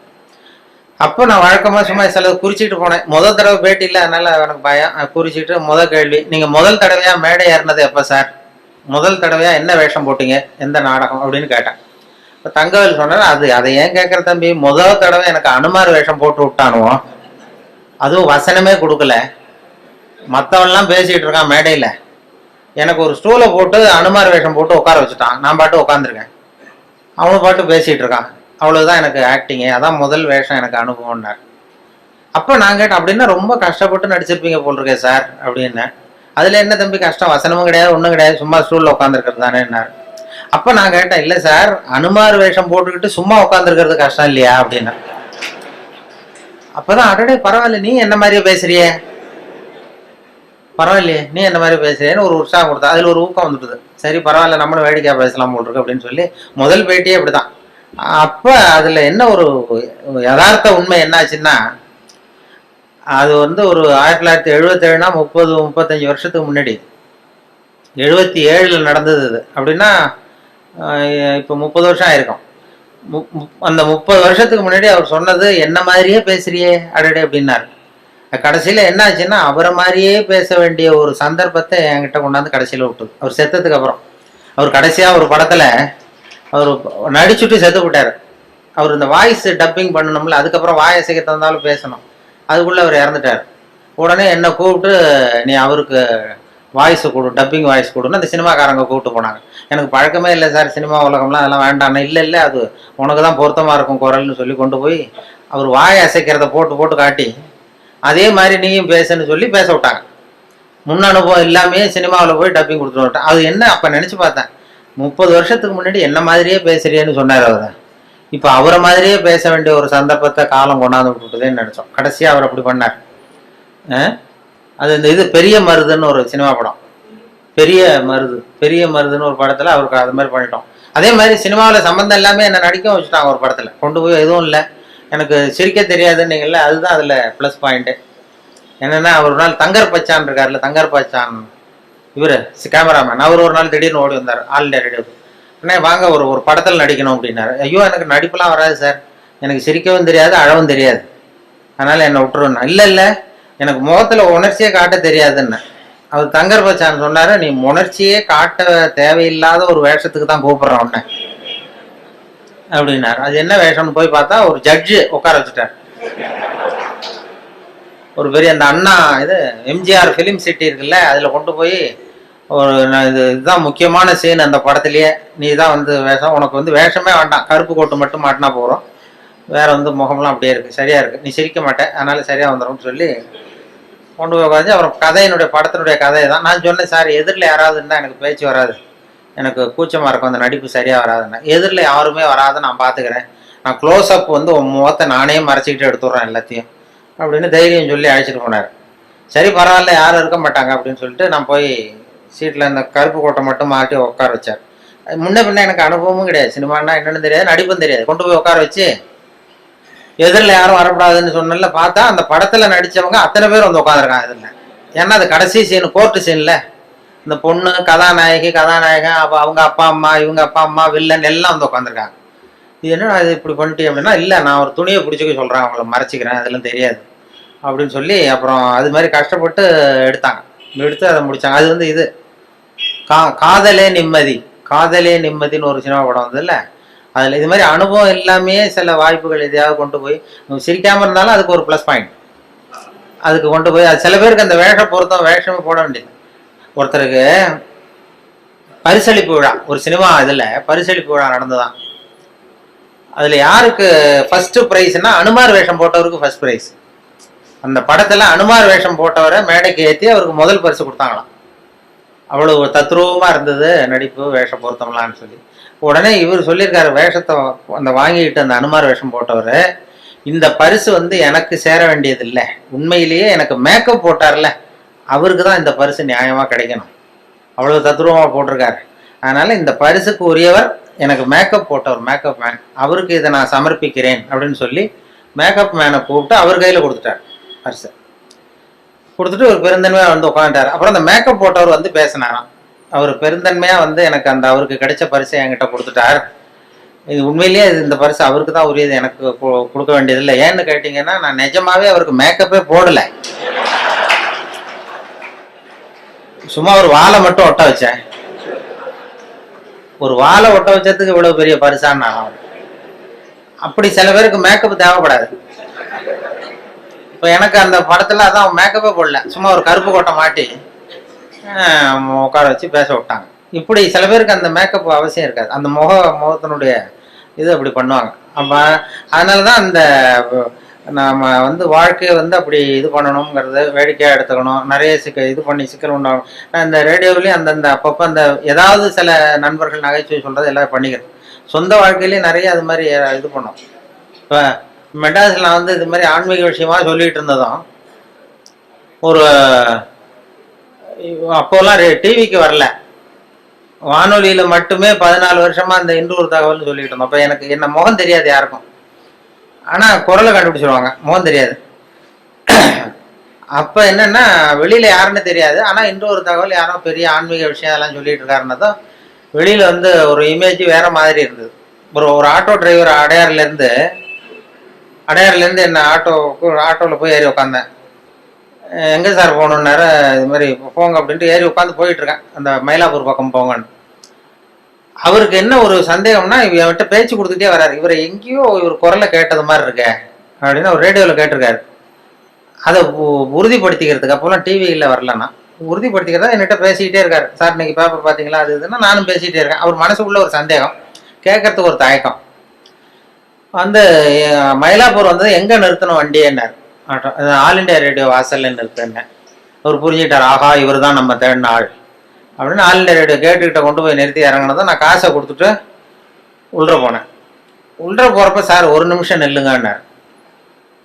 அப்போ நான் வழக்கமாக சும்மா சில குறிச்சிட்டு போனேன். முதல் தடவை பேட்டி இல்லை, அதனால எனக்கு பயம். குறிச்சிட்டு முதல் கேள்வி, நீங்கள் முதல் தடவையாக மேடை ஏறினது எப்போ சார், முதல் தடவையாக என்ன வேஷம் போட்டீங்க, எந்த நாடகம் அப்படின்னு கேட்டேன். இப்போ தங்கவேல் சொன்னார், அதை ஏன் கேட்குற தம்பி, முதல் தடவை எனக்கு அனுமார் வேஷம் போட்டு விட்டானுவோம், அதுவும் வசனமே கொடுக்கல, மற்றவன்லாம் பேசிகிட்டு இருக்கான் மேடையில், எனக்கு ஒரு ஸ்டூலை போட்டு அனுமார் வேஷம் போட்டு உட்கார வச்சுட்டான், நான் பாட்டு உட்காந்துருக்கேன், அவனு பாட்டு பேசிகிட்டு இருக்கான், அவ்வளோதான் எனக்கு ஆக்டிங்கு, அதான் முதல் வேஷம் எனக்கு அனுபவம்னார். அப்போ நான் கேட்டேன், அப்படின்னா ரொம்ப கஷ்டப்பட்டு நடிச்சிருப்பீங்க போல் இருக்கேன் சார் அப்படின்னேன். அதில் என்ன தம்பி கஷ்டம், வசனமும் கிடையாது, ஒன்றும் கிடையாது, சும்மா ஸ்டூலில் உட்காந்துருக்கிறது தானேன்னார். அப்ப நான் கேட்டேன், இல்ல சார், அனுமார் வேஷம் போட்டுக்கிட்டு சும்மா உட்காந்துருக்கிறது கஷ்டம் இல்லையா அப்படின்னா. அப்பதான் அடடே பரவாயில்ல, நீ என்ன மாதிரியே பேசுறியே, பரவாயில்லையே நீ என்ன மாதிரி பேசுறேன்னு ஒரு உற்சாகம் கொடுத்தா. அதுல ஒரு ஊக்கம் வந்துட்டுது. சரி பரவாயில்ல, நம்மளும் வேடிக்கையா பேசலாம் போல் இருக்கு அப்படின்னு சொல்லி முதல் பேட்டியே அப்படிதான். அப்ப அதுல என்ன ஒரு யதார்த்த உண்மை என்னாச்சுன்னா, அது வந்து ஒரு 1977னா 35 வருஷத்துக்கு முன்னாடி, 77ல் நடந்தது இது அப்படின்னா. இப்போ 30 வருஷம் ஆயிருக்கும். அந்த 30 வருஷத்துக்கு முன்னாடி அவர் சொன்னது என்ன மாதிரியே பேசுறியே அடடே அப்படின்னாரு. கடைசியில என்ன ஆச்சுன்னா, அவரை மாதிரியே பேச வேண்டிய ஒரு சந்தர்ப்பத்தை என்கிட்ட கொண்டாந்து கடைசியில விட்டுது. அவர் செத்ததுக்கு அப்புறம். அவர் கடைசியா ஒரு படத்துல அவர் நடிச்சுட்டு செத்து விட்டாரு. அவர் இந்த வாய்ஸ் டப்பிங் பண்ணணும்ல, அதுக்கப்புறம் வாய் அசைக்க தந்தாலும் பேசணும், அதுக்குள்ள அவர் இறந்துட்டார். உடனே என்னை கூப்பிட்டு, நீ அவருக்கு வாய்ஸ் கொடு, டப்பிங் வாய்ஸ் கொடுன்னு அந்த சினிமாக்காரங்க கூப்பிட்டு போனாங்க. எனக்கு பழக்கமே இல்லை சார் சினிமா உலகம்லாம், அதெல்லாம் வேண்டாம். இல்லை இல்லை, அது உனக்கு தான் பொருத்தமா இருக்கும் குரல்னு சொல்லி கொண்டு போய் அவர் வாய் அசைக்கிறத போட்டு போட்டு காட்டி, அதே மாதிரி நீயும் பேசுன்னு சொல்லி பேச விட்டாங்க. முன் அனுபவம் இல்லாமே சினிமாவில் போய் டப்பிங் கொடுத்துட்டு விட்டேன். அது என்ன அப்போ நினச்சி பார்த்தேன், 30 வருஷத்துக்கு முன்னாடி என்ன மாதிரியே பேசுறியேன்னு சொன்னார் அவர். இப்போ அவரை மாதிரியே பேச வேண்டிய ஒரு சந்தர்ப்பத்தை காலம் கொண்டாந்து விட்டுட்டுதேன்னு நினச்சோம். கடைசியாக அவர் அப்படி பண்ணார். அது இந்த இது பெரிய மருதுன்னு ஒரு சினிமா படம், பெரிய மருதுன்னு ஒரு படத்தில் அவருக்கு அது மாதிரி பண்ணிட்டோம். அதே மாதிரி சினிமாவில் சம்மந்தம் எல்லாமே என்ன நடிக்க வச்சுட்டாங்க ஒரு படத்தில் கொண்டு போய். எதுவும் இல்லை, எனக்கு சிரிக்க தெரியாதுன்னீங்கல்ல, அதுதான் அதில் ப்ளஸ் பாயிண்ட்டு. என்னென்னா, அவர் ஒரு நாள் தங்கர் பச்சான் இருக்கார்ல, தங்கர் பச்சான் இவர் கேமராமேன், அவர் ஒரு நாள் திடீர்னு ஓடி வந்தார் ஆல் இண்டியா ரேடியோ. அண்ணே வாங்க, ஒரு படத்தில் நடிக்கணும் அப்படின்னாரு. ஐயோ எனக்கு நடிப்புலாம் வராது சார், எனக்கு சிரிக்கவும் தெரியாது அழவும் தெரியாது, அதனால் என்னை விட்டுருன்னா. இல்லை இல்லை, எனக்கு முகத்தில் உணர்ச்சியே காட்ட தெரியாதுன்னு. அவர் தங்கர் பச்சான் சொன்னார், நீ உணர்ச்சியே காட்ட தேவையில்லாத ஒரு வேஷத்துக்கு தான் கூப்பிட்றேன் உன்னை அப்படின்னாரு. அது என்ன வேஷம்னு போய் பார்த்தா, ஒரு ஜட்ஜு உட்கார வச்சுட்டார். ஒரு பெரிய அந்த அண்ணா இது எம்ஜிஆர் ஃபிலிம் சிட்டி இருக்குல்ல, அதில் கொண்டு போய் ஒரு இதுதான் முக்கியமான சீன் அந்த படத்துலேயே, நீ தான் வந்து வேஷம், உனக்கு வந்து வேஷமே வேண்டாம், கருப்பு கோட்டு மட்டும் மாட்டினா போகிறோம், வேற வந்து முகம்லாம் அப்படியே இருக்குது, சரியா இருக்குது, நீ சிரிக்க மாட்டேன், அதனால சரியாக வந்துடும்னு சொல்லி கொண்டு போய் உட்காந்து. அப்புறம் படத்தினுடைய கதையை தான் நான் சொன்னேன். சார் எதிரில் யாராவது இருந்தால் எனக்கு பேச்சு வராது, எனக்கு கூச்சமாக இருக்கும், அந்த நடிப்பு சரியாக வராதுன்னா. எதிரில் யாருமே வராது, நான் பார்த்துக்கிறேன், நான் க்ளோஸ் அப் வந்து முகத்தை நானே மறைச்சிக்கிட்டு எடுத்துடுறேன் எல்லாத்தையும் அப்படின்னு தைரியம் சொல்லி அழைச்சிட்டு போனார். சரி பரவாயில்ல, யாரும் இருக்க மாட்டாங்க அப்படின்னு சொல்லிட்டு நான் போய் சீட்டில் இந்த கருப்பு கோட்டை மட்டும் மாட்டி உட்கார வச்சார். முன்ன பின்ன எனக்கு அனுபவமும் கிடையாது, சினிமானா என்னன்னு தெரியாது, நடிப்பும் தெரியாது. கொண்டு போய் உட்கார வச்சு எதிரில் யாரும் வரக்கூடாதுன்னு சொன்னல, பார்த்தா அந்த படத்தில் நடித்தவங்க அத்தனை பேர் வந்து உட்காந்துருக்காங்க இதில். ஏன்னா அது கடைசி சீன், கோர்ட்டு சீனில் இந்த பொண்ணு கதாநாயகன், அப்போ அவங்க அப்பா அம்மா, இவங்க அப்பா அம்மா, வில்லன் எல்லாம் வந்து உட்காந்துருக்காங்க. இது என்ன அது இப்படி பண்ணிட்டே அப்படின்னா, இல்லை நான் ஒரு துணியை பிடிச்சிக்க சொல்கிறேன், அவங்கள மறைச்சிக்கிறேன், அதெல்லாம் தெரியாது அப்படின்னு சொல்லி அப்புறம் அது மாதிரி கஷ்டப்பட்டு எடுத்து அதை முடித்தாங்க. அது வந்து இது காதலே நிம்மதின்னு ஒரு சினிமா படம் வந்ததுல்ல, அதில் இது மாதிரி அனுபவம் எல்லாமே சில வாய்ப்புகள் எதையாவது கொண்டு போய், சிரிக்காமல் இருந்தாலும் அதுக்கு ஒரு ப்ளஸ் பாயிண்ட், அதுக்கு கொண்டு போய் அது சில பேருக்கு அந்த வேஷமே போட வேண்டியது. ஒருத்தருக்கு பரிசளிப்பு விழா, ஒரு சினிமா இதில் பரிசளிப்பு விழா நடந்துதான். அதில் யாருக்கு ஃபர்ஸ்ட் ப்ரைஸ்னா, அனுமார் வேஷம் போட்டவருக்கு ஃபர்ஸ்ட் ப்ரைஸ். அந்த படத்தில் அனுமார் வேஷம் போட்டவரை மேடைக்கு ஏற்றி அவருக்கு முதல் பரிசு கொடுத்தாங்களாம். அவ்வளோ தத்ரூபமாக இருந்தது நடிப்பு, வேஷ பொருத்தம்லான்னு சொல்லி. உடனே இவர் சொல்லியிருக்காரு, வேஷத்தை அந்த வாங்கிட்டு அந்த அனுமார் வேஷம் போட்டவர், இந்த பரிசு வந்து எனக்கு சேர வேண்டியது இல்லை, உண்மையிலேயே எனக்கு மேக்கப் போட்டார்ல அவருக்கு தான் இந்த பரிசு நியாயமாக கிடைக்கணும், அவ்வளோ தத்ரூபமாக போட்டிருக்காரு, அதனால் இந்த பரிசுக்கு உரியவர் எனக்கு மேக்கப் போட்டவர், மேக்கப் மேன், அவருக்கு இதை நான் சமர்ப்பிக்கிறேன் அப்படின்னு சொல்லி மேக்கப் மேனை கூப்பிட்டு அவர் கையில் கொடுத்துட்டார். பரிசு கொடுத்துட்டு ஒரு பெருந்தன்மையாக வந்து உட்காந்துட்டார். அப்புறம் அந்த மேக்கப் போட்டவர் வந்து பேசினாராம். அவர் பெருந்தன்மையாக வந்து எனக்கு அந்த அவருக்கு கிடைச்ச பரிசை என்கிட்ட கொடுத்துட்டார், இது உண்மையிலேயே இந்த பரிசு அவருக்கு தான் உரியது, எனக்கு கொடுக்க வேண்டியதில்லை. ஏன்னு கேட்டிங்கன்னா, நான் நிஜமாவே அவருக்கு மேக்கப்பே போடலை, சும்மா ஒரு வாழை மட்டும் ஒட்ட வச்சேன். ஒரு வாழை ஒட்ட வச்சதுக்கு இவ்வளவு பெரிய பரிசான்னு. அப்படி சில பேருக்கு மேக்கப் தேவைப்படாது. இப்போ எனக்கு அந்த படத்தில் அதான் மேக்கப்பே போடல, சும்மா ஒரு கருப்பு கோட்டை மாட்டி உட்கார வச்சு பேச விட்டாங்க. இப்படி சில பேருக்கு அந்த மேக்கப் அவசியம் இருக்காது, அந்த முகத்தினுடைய இது அப்படி பண்ணுவாங்க. அப்போ அதனால தான் அந்த நாம் வந்து வாழ்க்கையை வந்து அப்படி இது பண்ணணுங்கிறது வேடிக்கையாக எடுத்துக்கணும், நிறைய இது பண்ணி சிக்கல் உண்டாகும். நான் இந்த ரேடியோவிலையும் அந்தந்த அப்பப்போ அந்த ஏதாவது சில நண்பர்கள் நகைச்சுவை சொல்கிறது எல்லாம் பண்ணிக்கிறேன். சொந்த வாழ்க்கையிலேயும் நிறைய அது மாதிரி இது பண்ணோம். இப்போ மெட்ராஸில் நான் வந்து இது மாதிரி ஆன்மீக விஷயமா சொல்லிகிட்டு இருந்ததும் ஒரு அப்போல்லாம் டிவிக்கு வரல, வானொலியில் மட்டுமே 14 வருஷமாக அந்த இன்று ஒரு தகவல்னு சொல்லிட்டு இருந்தோம். அப்போ எனக்கு என்ன முகம் தெரியாது யாருக்கும், ஆனால் குரலை கண்டுபிடிச்சிருவாங்க, முகம் தெரியாது. அப்போ என்னென்னா வெளியில் யாருன்னு தெரியாது, ஆனால் இன்று ஒரு தகவல் யாரும் பெரிய ஆன்மீக விஷயம் அதெல்லாம் சொல்லிட்டு இருக்காருன்னதும் வெளியில் வந்து ஒரு இமேஜ் வேறு மாதிரி இருந்தது. ஒரு ஆட்டோ டிரைவர் அடையாறுலேருந்து என்ன ஆட்டோவில் போய் ஏறி உட்காந்தேன். எங்கே சார் போகணுன்னாரு. இது மாதிரி போங்க அப்படின்ட்டு ஏறி உட்காந்து போயிட்டுருக்கேன், அந்த மயிலாப்பூர் பக்கம் போங்கன்னு. அவருக்கு என்ன ஒரு சந்தேகம்னா, இவன்கிட்ட பேச்சு கொடுத்துட்டே வர்றாரு, இவரை எங்கேயோ இவர் குரலை கேட்டது மாதிரி இருக்கே அப்படின்னு ஒரு ரேடியோவில் கேட்டிருக்காரு. அதை உறுதிப்படுத்திக்கிறதுக்கு அப்போல்லாம் டிவியில் வரலன்னா உறுதிப்படுத்திக்கிறதா என்கிட்ட பேசிக்கிட்டே இருக்காரு. சார் இன்னைக்கு பேப்பர் பார்த்தீங்களா, அது இதுன்னா நானும் பேசிக்கிட்டே இருக்கேன். அவர் மனசுக்குள்ள ஒரு சந்தேகம், கேட்கறதுக்கு ஒரு தயக்கம். வந்து மயிலாப்பூர் வந்தது எங்கே நிறுத்தணும் வண்டியேன்னார். ஆட்டோ ஆல் இண்டியா ரேடியோ வாசல்ல நிறுத்தினேன். அவர் புரிஞ்சுக்கிட்டார், ஆஹா இவர் தான் நம்ம தேடின ஆள் அப்படின்னு. ஆல் இண்டியா ரேடியோ கேட்டுக்கிட்ட கொண்டு போய் நிறுத்தி இறங்கினதும் நான் காசை கொடுத்துட்டு உள்ள போனேன். உள்ள போகிறப்ப சார் ஒரு நிமிஷம் நில்லுங்கன்னார்.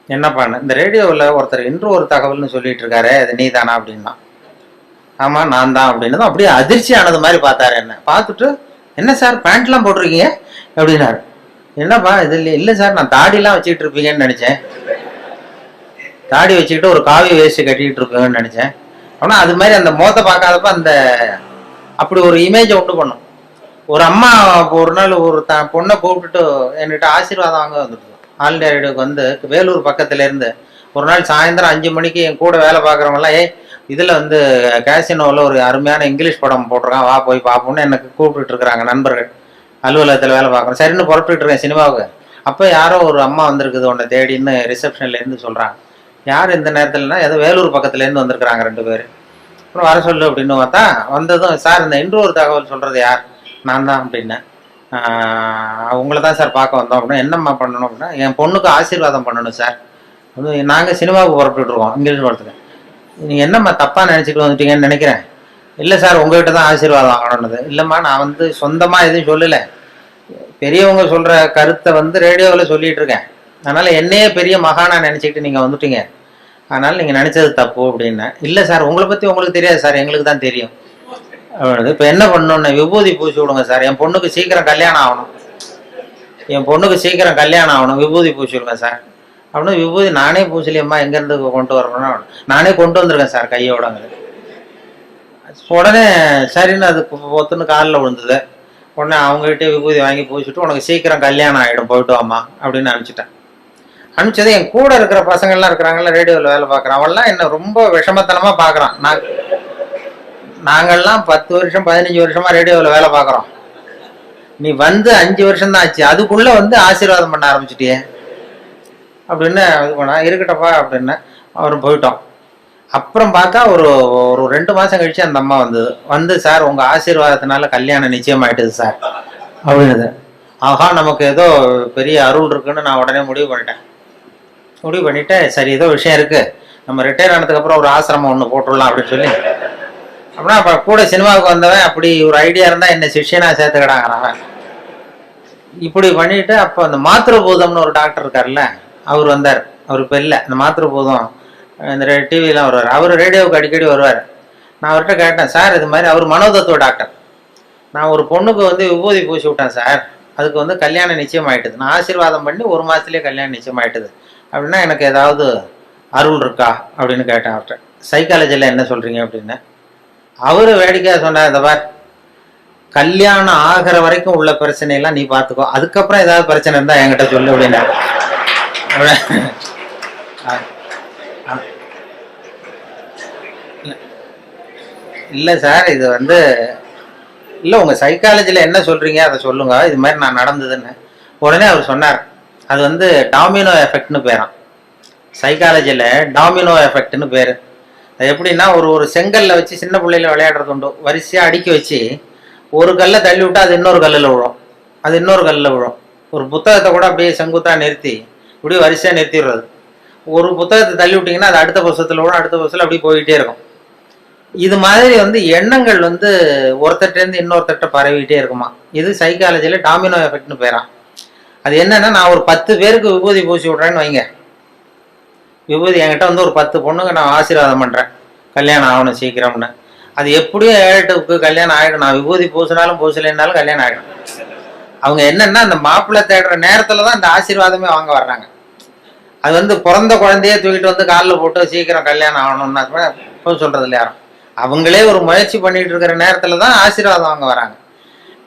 என்னப்பான்னு, இந்த ரேடியோவில் ஒருத்தர் இன்று ஒரு தகவல்னு சொல்லிட்டு இருக்காரு, அது நீ தானா அப்படின்னா. ஆமாம் நான் தான் அப்படின்னதும் அப்படியே அதிர்ச்சி ஆனது மாதிரி பார்த்தாரு. என்ன பார்த்துட்டு, என்ன சார் பேண்ட்லாம் போட்டிருக்கீங்க அப்படின்னாரு. என்னப்பா இது இல்லை சார், நான் தாடிலாம் வச்சுக்கிட்டு இருப்பீங்கன்னு நினச்சேன், தாடி வச்சுக்கிட்டு ஒரு காவி வேஸ்ட்டு கட்டிக்கிட்டு இருப்பீங்கன்னு நினச்சேன். ஆனால் அது மாதிரி அந்த முகத்தை பார்க்காதப்ப அந்த அப்படி ஒரு இமேஜை உண்டு பண்ணும். ஒரு அம்மா ஒரு நாள் ஒரு பொண்ணை கூப்பிட்டுட்டு என்கிட்ட ஆசீர்வாதம் வாங்க வந்துட்டு ஆல் இண்டியா ரேடியோக்கு வந்து வேலூர் பக்கத்துலேருந்து ஒரு நாள் சாயந்தரம் 5 மணிக்கு என் கூட வேலை பார்க்குறவங்களாம், இதில் வந்து கேசினோவில் ஒரு அருமையான இங்கிலீஷ் படம் போட்டிருக்கான், வா போய் பார்ப்போம்னு எனக்கு கூப்பிட்டுட்டு இருக்கிறாங்க நண்பர்கள். அலுவலகத்தில் வேலை பார்க்குறேன், சரின்னு புறப்பட்டு இருக்கேன் சினிமாவுக்கு. அப்போ யாரோ ஒரு அம்மா வந்திருக்குது உன்னை தேடின்னு ரிசப்ஷன்லேருந்து சொல்கிறாங்க. யார் இந்த நேரத்தில்னா, ஏதோ வேலூர் பக்கத்துலேருந்து வந்திருக்கிறாங்க 2 பேர். அப்புறம் வர சொல்லு அப்படின்னு பார்த்தா, வந்ததும் சார் இந்த இன்று ஒரு தகவல் சொல்கிறது யார், நான் தான் அப்படின்னேன். உங்களை தான் சார் பார்க்க வந்தோம் அப்படின்னா. என்னம்மா பண்ணணும் அப்படின்னா, என் பொண்ணுக்கு ஆசீர்வாதம் பண்ணணும் சார். நாங்கள் சினிமாவுக்கு புறப்பட்டுருக்கோம் இங்கிலீஷ் படத்துக்கு, நீங்கள் என்னம்மா தப்பாக நினச்சிட்டு வந்துட்டீங்கன்னு நினைக்கிறேன். இல்லை சார் உங்கள்கிட்ட தான் ஆசீர்வாதம் வாங்கணுன்னது. இல்லைம்மா நான் வந்து சொந்தமாக எதுவும் சொல்லலை, பெரியவங்க சொல்கிற கருத்தை வந்து ரேடியோவில் சொல்லிகிட்டு இருக்கேன், அதனால் என்னையே பெரிய மகானா நினச்சிக்கிட்டு நீங்கள் வந்துட்டீங்க, அதனால் நீங்கள் நினச்சது தப்பு அப்படின்னா. இல்லை சார் உங்களை பற்றி உங்களுக்கு தெரியாது சார், எங்களுக்கு தான் தெரியும் அப்படின்னது. இப்போ என்ன பண்ணணுன்னு, விபூதி பூசி விடுங்க சார், என் பொண்ணுக்கு சீக்கிரம் கல்யாணம் ஆகணும், விபூதி பூசி விடுங்க சார் அப்படின்னு. விபூதி நானே பூசலியம்மா, எங்கேருந்து கொண்டு வரணும்னா, நானே கொண்டு வந்திருக்கேன் சார் கையோடங்குது. உடனே சரின்னு அது ஒத்துன்னு காலில் விழுந்தது. உடனே அவங்ககிட்டே விபூதி வாங்கி பூசிட்டு, உனக்கு சீக்கிரம் கல்யாணம் ஆகிடும் போயிட்டு வாமா அப்படின்னு அனுப்பிச்சிட்டேன். அனுப்பிச்சது என் கூட இருக்கிற பசங்கள்லாம் இருக்கிறாங்கல்ல, ரேடியோவில் வேலை பார்க்குறான், அவன்லாம் என்ன ரொம்ப விஷமத்தனமாக பார்க்குறான். நாங்கள்லாம் 10 வருஷம் 15 வருஷமாக ரேடியோவில் வேலை பார்க்குறோம், நீ வந்து 5 வருஷம் தான் ஆச்சு, அதுக்குள்ளே வந்து ஆசீர்வாதம் பண்ண ஆரம்பிச்சிட்டியே அப்படின்னு இது பண்ணா. இருக்கட்டப்பா அப்படின்னு அவரும் போயிட்டோம். அப்புறம் பார்த்தா ஒரு 2 மாதம் கழிச்சு அந்த அம்மா வந்து சார் உங்கள் ஆசீர்வாதத்தினால கல்யாணம் நிச்சயமாயிட்டுது சார் அப்படின்னது. ஆஹா நமக்கு ஏதோ பெரிய அருள் இருக்குன்னு நான் உடனே முடிவு பண்ணிட்டு சரி ஏதோ விஷயம் இருக்குது, நம்ம ரிட்டையர் ஆனதுக்கப்புறம் ஒரு ஆசிரமம் ஒன்று போட்டுடலாம் அப்படின்னு சொல்லி. அப்படின்னா அப்போ கூட சினிமாவுக்கு வந்தவன் அப்படி ஒரு ஐடியா இருந்தால் என்ன சிஷ்யனாக சேர்த்துக்கிடாங்கிறான். இப்படி பண்ணிட்டு அப்போ அந்த மாத்திருபூதம்னு ஒரு டாக்டர் இருக்கார்ல, அவர் வந்தார். அவர் இப்போ இல்லை, இந்த மாத்திருபூதம் இந்த டிவிலாம் வருவார், அவர் ரேடியோவுக்கு அடிக்கடி வருவார். நான் அவர்கிட்ட கேட்டேன், சார் இது மாதிரி அவர் மனோதத்துவ டாக்டர், நான் ஒரு பொண்ணுக்கு வந்து விபூதி பூசி விட்டேன் சார், அதுக்கு வந்து கல்யாணம் நிச்சயம் ஆகிட்டுது, நான் ஆசீர்வாதம் பண்ணி 1 மாதத்துலேயே கல்யாணம் நிச்சயம் ஆகிட்டுது அப்படின்னா எனக்கு ஏதாவது அருள் இருக்கா அப்படின்னு கேட்டேன் அவர்கிட்ட. சைக்காலஜியில் என்ன சொல்கிறீங்க அப்படின்னு. அவர் வேடிக்கையாக சொன்னார், இந்த பார் கல்யாணம் ஆகிற வரைக்கும் உள்ள பிரச்சனையெல்லாம் நீ பார்த்துக்கோ, அதுக்கப்புறம் ஏதாவது பிரச்சனை இருந்தால் என்கிட்ட சொல்லு அப்படின்னா. இல்லை சார் இது வந்து இல்லை, உங்கள் சைக்காலஜியில் என்ன சொல்கிறீங்க அதை சொல்லுங்க, இது மாதிரி நான் நடந்ததுன்னு. உடனே அவர் சொன்னார், அது வந்து டாமினோ எஃபெக்ட்னு பேரான், சைக்காலஜியில் டாமினோ எஃபெக்ட்னு பேர். அது எப்படின்னா, ஒரு செங்கல்ல வச்சு சின்ன பிள்ளையில விளையாடுறது உண்டு, வரிசையாக அடுக்கி வச்சு ஒரு கல்லை தள்ளி விட்டால் அது இன்னொரு கல்லில் விழும், ஒரு புத்தகத்தை கூட அப்படியே செங்குத்தாக நிறுத்தி இப்படி வரிசையாக நிறுத்திடுறது. ஒரு புத்தகத்தை தள்ளி விட்டீங்கன்னா அது அடுத்த புத்தகத்தில் கூட அடுத்த புத்தகத்தில் அப்படி போயிட்டே இருக்கும். இது மாதிரி எண்ணங்கள் ஒருத்தர்கிட்டேருந்து இன்னொருத்தர்கிட்ட பரவிட்டே இருக்குமா. இது சைக்காலஜியில் டாமினோ எஃபெக்ட்னு பேரான். அது என்னன்னா, நான் ஒரு 10 பேருக்கு விபூதி பூசி விட்றேன்னு வைங்க. விபூதி என்கிட்ட ஒரு 10 பொண்ணுங்க நான் ஆசீர்வாதம் பண்ணுறேன், கல்யாணம் ஆகணும் சீக்கிரம்னு. அது எப்படியும் 7-8க்கு கல்யாணம் ஆகிடும். நான் விபூதி பூசினாலும் பூசலைன்னாலும் கல்யாணம் ஆகிடும். அவங்க என்னன்னா, அந்த மாப்பிள்ளை தேடுற நேரத்தில் தான் இந்த ஆசீர்வாதமே வாங்க வர்றாங்க. அது பிறந்த குழந்தையே தூக்கிட்டு காலில் போட்டு சீக்கிரம் கல்யாணம் ஆகணும்னா கூட சொல்கிறது இல்லை யாரும். அவங்களே ஒரு முயற்சி பண்ணிட்டு இருக்கிற நேரத்தில் தான் ஆசீர்வாதம் வாங்க வராங்க.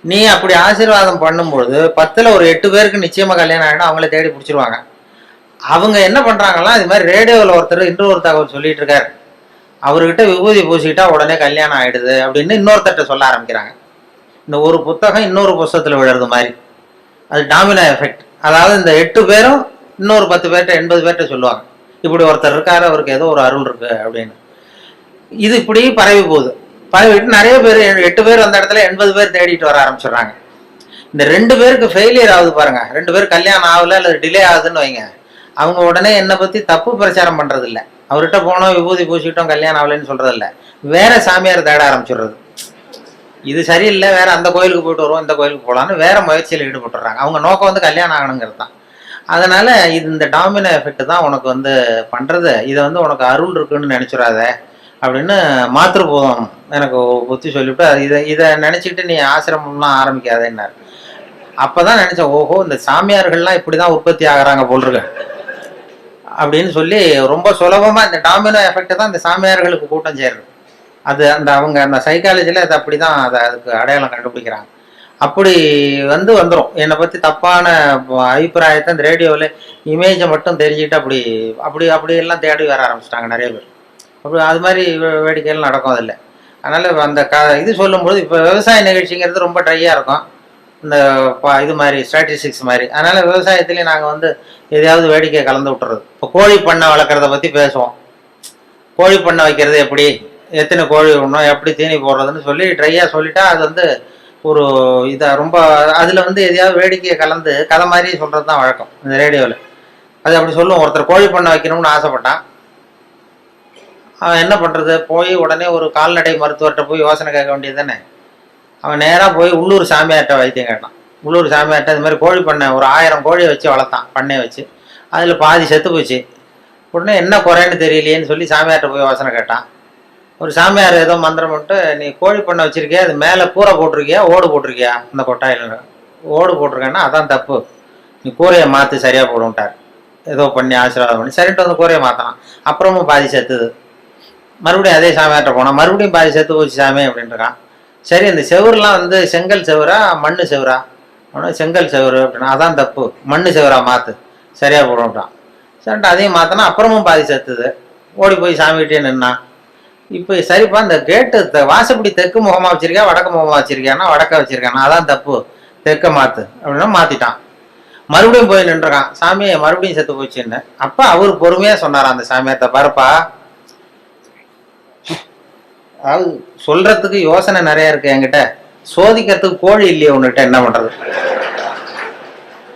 நீ அப்படி ஆசீர்வாதம் பண்ணும்பொழுது 10ல் ஒரு 8 பேருக்கு நிச்சயமாக கல்யாணம் ஆகிடும். அவங்கள தேடி பிடிச்சிருவாங்க. அவங்க என்ன பண்ணுறாங்கலாம், இது மாதிரி ரேடியோவில் ஒருத்தர் இன்னொரு தகவல் சொல்லிட்டு இருக்காரு, அவர்கிட்ட விபூதி பூசிக்கிட்டா உடனே கல்யாணம் ஆகிடுது அப்படின்னு இன்னொருத்தர்கிட்ட சொல்ல ஆரம்பிக்கிறாங்க. இந்த ஒரு புத்தகம் இன்னொரு புத்தகத்தில் விழுறது மாதிரி. அது டாமினோ எஃபெக்ட். அதாவது இந்த 8 பேரும் இன்னொரு 10 பேர்கிட்ட 80 பேர்கிட்ட சொல்லுவாங்க, இப்படி ஒருத்தர் இருக்காரு, அவருக்கு ஏதோ ஒரு அருள் இருக்கு அப்படின்னு. இது இப்படி பரவி போகுது. பரவிட்டு நிறைய பேர் 8 பேர் அந்த இடத்துல 80 பேர் தேடிட்டு வர ஆரம்பிச்சிடுறாங்க. இந்த 2 பேருக்கு ஃபெயிலியர் ஆகுது பாருங்க. 2 பேர் கல்யாணம் ஆகல அல்லது டிலே ஆகுதுன்னு வைங்க. அவங்க உடனே என்னை பற்றி தப்பு பிரச்சாரம் பண்ணுறது இல்லை, அவர்கிட்ட போனோம் விபூதி பூசிட்டோம் கல்யாணம் ஆகலைன்னு சொல்கிறது இல்லை, வேற சாமியார் தேட ஆரம்பிச்சிடுறது. இது சரியில்லை, வேற அந்த கோயிலுக்கு போயிட்டு வருவோம், இந்த கோயிலுக்கு போகலான்னு வேற முயற்சியில் ஈடுபட்டுறாங்க. அவங்க நோக்கம் கல்யாணம் ஆகணுங்கிறது தான். அதனால இந்த டாமினோ எஃபெக்ட் தான் உனக்கு பண்ணுறது. இதை உனக்கு அருள் இருக்குன்னு நினச்சிடாத அப்படின்னு மாத்திருப்போம் எனக்கு புத்தி சொல்லிவிட்டு, இதை நினச்சிக்கிட்டு நீ ஆசிரமம்லாம் ஆரம்பிக்காதேன்னாரு. அப்போ தான் நினச்சேன், ஓஹோ இந்த சாமியார்கள்லாம் இப்படி தான் உற்பத்தி ஆகிறாங்க போல் இருக்கு அப்படின்னு சொல்லி, ரொம்ப சுலபமாக இந்த டாமினோ எஃபெக்ட் தான் இந்த சாமியார்களுக்கு கூட்டம் சேருது. அது அவங்க அந்த சைக்காலஜியில் அது அப்படி தான் அதுக்கு அடையாளம் கண்டுபிடிக்கிறாங்க. அப்படி வந்துடும். என்னை பற்றி தப்பான அபிப்பிராயத்தை இந்த ரேடியோவில் இமேஜை மட்டும் தெரிஞ்சுக்கிட்டு அப்படி அப்படி அப்படியெல்லாம் தேடி வர ஆரம்பிச்சிட்டாங்க நிறைய பேர். அப்படி அது மாதிரி வேடிக்கைகள் நடக்கும் அதில். அதனால் அந்த இது சொல்லும்போது, இப்போ விவசாய நிகழ்ச்சிங்கிறது ரொம்ப ட்ரையாக இருக்கும், இந்த இது மாதிரி ஸ்டாட்டிஸ்டிக்ஸ் மாதிரி. அதனால் விவசாயத்துலேயும் நாங்கள் எதையாவது வேடிக்கை கலந்து விட்டுறது. இப்போ கோழி பண்ணை வளர்க்குறத பற்றி பேசுவோம். கோழி பண்ணை வைக்கிறது எப்படி, எத்தனை கோழி விடணும், எப்படி தீனி போடுறதுன்னு சொல்லி ட்ரையாக சொல்லிட்டா அது ஒரு இதை ரொம்ப அதில் எதையாவது வேடிக்கையை கலந்து கதை மாதிரி சொல்கிறது தான் வழக்கம் இந்த ரேடியோவில். அது அப்படி சொல்லுவோம். ஒருத்தர் கோழி பண்ணை வைக்கணும்னு ஆசைப்பட்டான். அவன் என்ன பண்ணுறது, போய் உடனே ஒரு கால்நடை மருத்துவர்கிட்ட போய் யோசனை கேட்க வேண்டியது தானே. அவன் நேராக போய் உள்ளூர் சாமியார்கிட்ட வைத்தியம் கேட்டான். உள்ளூர் சாமியார்கிட்ட இது மாதிரி கோழி பண்ணை ஒரு 1000 கோழியை வச்சு வளர்த்தான், பண்ணையை வச்சு. அதில் பாதி செத்து போச்சு. உடனே என்ன குறைன்னு தெரியலையேன்னு சொல்லி சாமியார்கிட்ட போய் யோசனை கேட்டான். ஒரு சாமியார் ஏதோ மந்திரம் பண்ணிட்டு, நீ கோழி பண்ணை வச்சிருக்கியா, அது மேலே கூரை போட்டிருக்கியா ஓடு போட்டிருக்கியா, இந்த கொட்டாயில் ஓடு போட்டிருக்கேன்னா அதான் தப்பு, நீ கூரையை மாற்று சரியாக போடுவிட்டார். ஏதோ பண்ணி ஆசீர்வாதம் பண்ணி சரின்ட்டு கூரையை மாற்றினான். அப்புறமும் பாதி செத்துது. மறுபடியும் அதே சாமியார்கிட்ட போனான். மறுபடியும் பாதி செத்து போச்சு சாமி அப்படின்ட்டுருக்கான். சரி, இந்த செவருலாம் செங்கல் செவரா மண் செவரா, செங்கல் செவரு அப்படின்னா அதான் தப்பு, மண் செவரா மாற்று சரியாக போடுவிட்டான். சரின்ட்டு அதையும் மாற்றினா அப்புறமும் பாதி செத்துது. ஓடி போய் சாமிகிட்டே நின்னான். இப்போ சரிப்பா, இந்த கேட்டு வாசப்படி தெற்கு முகமாக வச்சிருக்கியா வடக்கு முகமாக வச்சிருக்கியான்னா வடக்க வச்சிருக்கானா, அதான் தப்பு, தெற்க மாற்று அப்படின்னா மாற்றிட்டான். மறுபடியும் போய் நின்றுருக்கான். சாமியை மறுபடியும் செத்து போச்சுன்னு. அப்போ அவர் பொறுமையாக சொன்னார் அந்த சாமியார்த்த, பாருப்பா, அதாவது சொல்றதுக்கு யோசனை நிறைய இருக்கு என்கிட்ட, சோதிக்கிறதுக்கு கோழி இல்லையே உன்கிட்ட, என்ன பண்றது.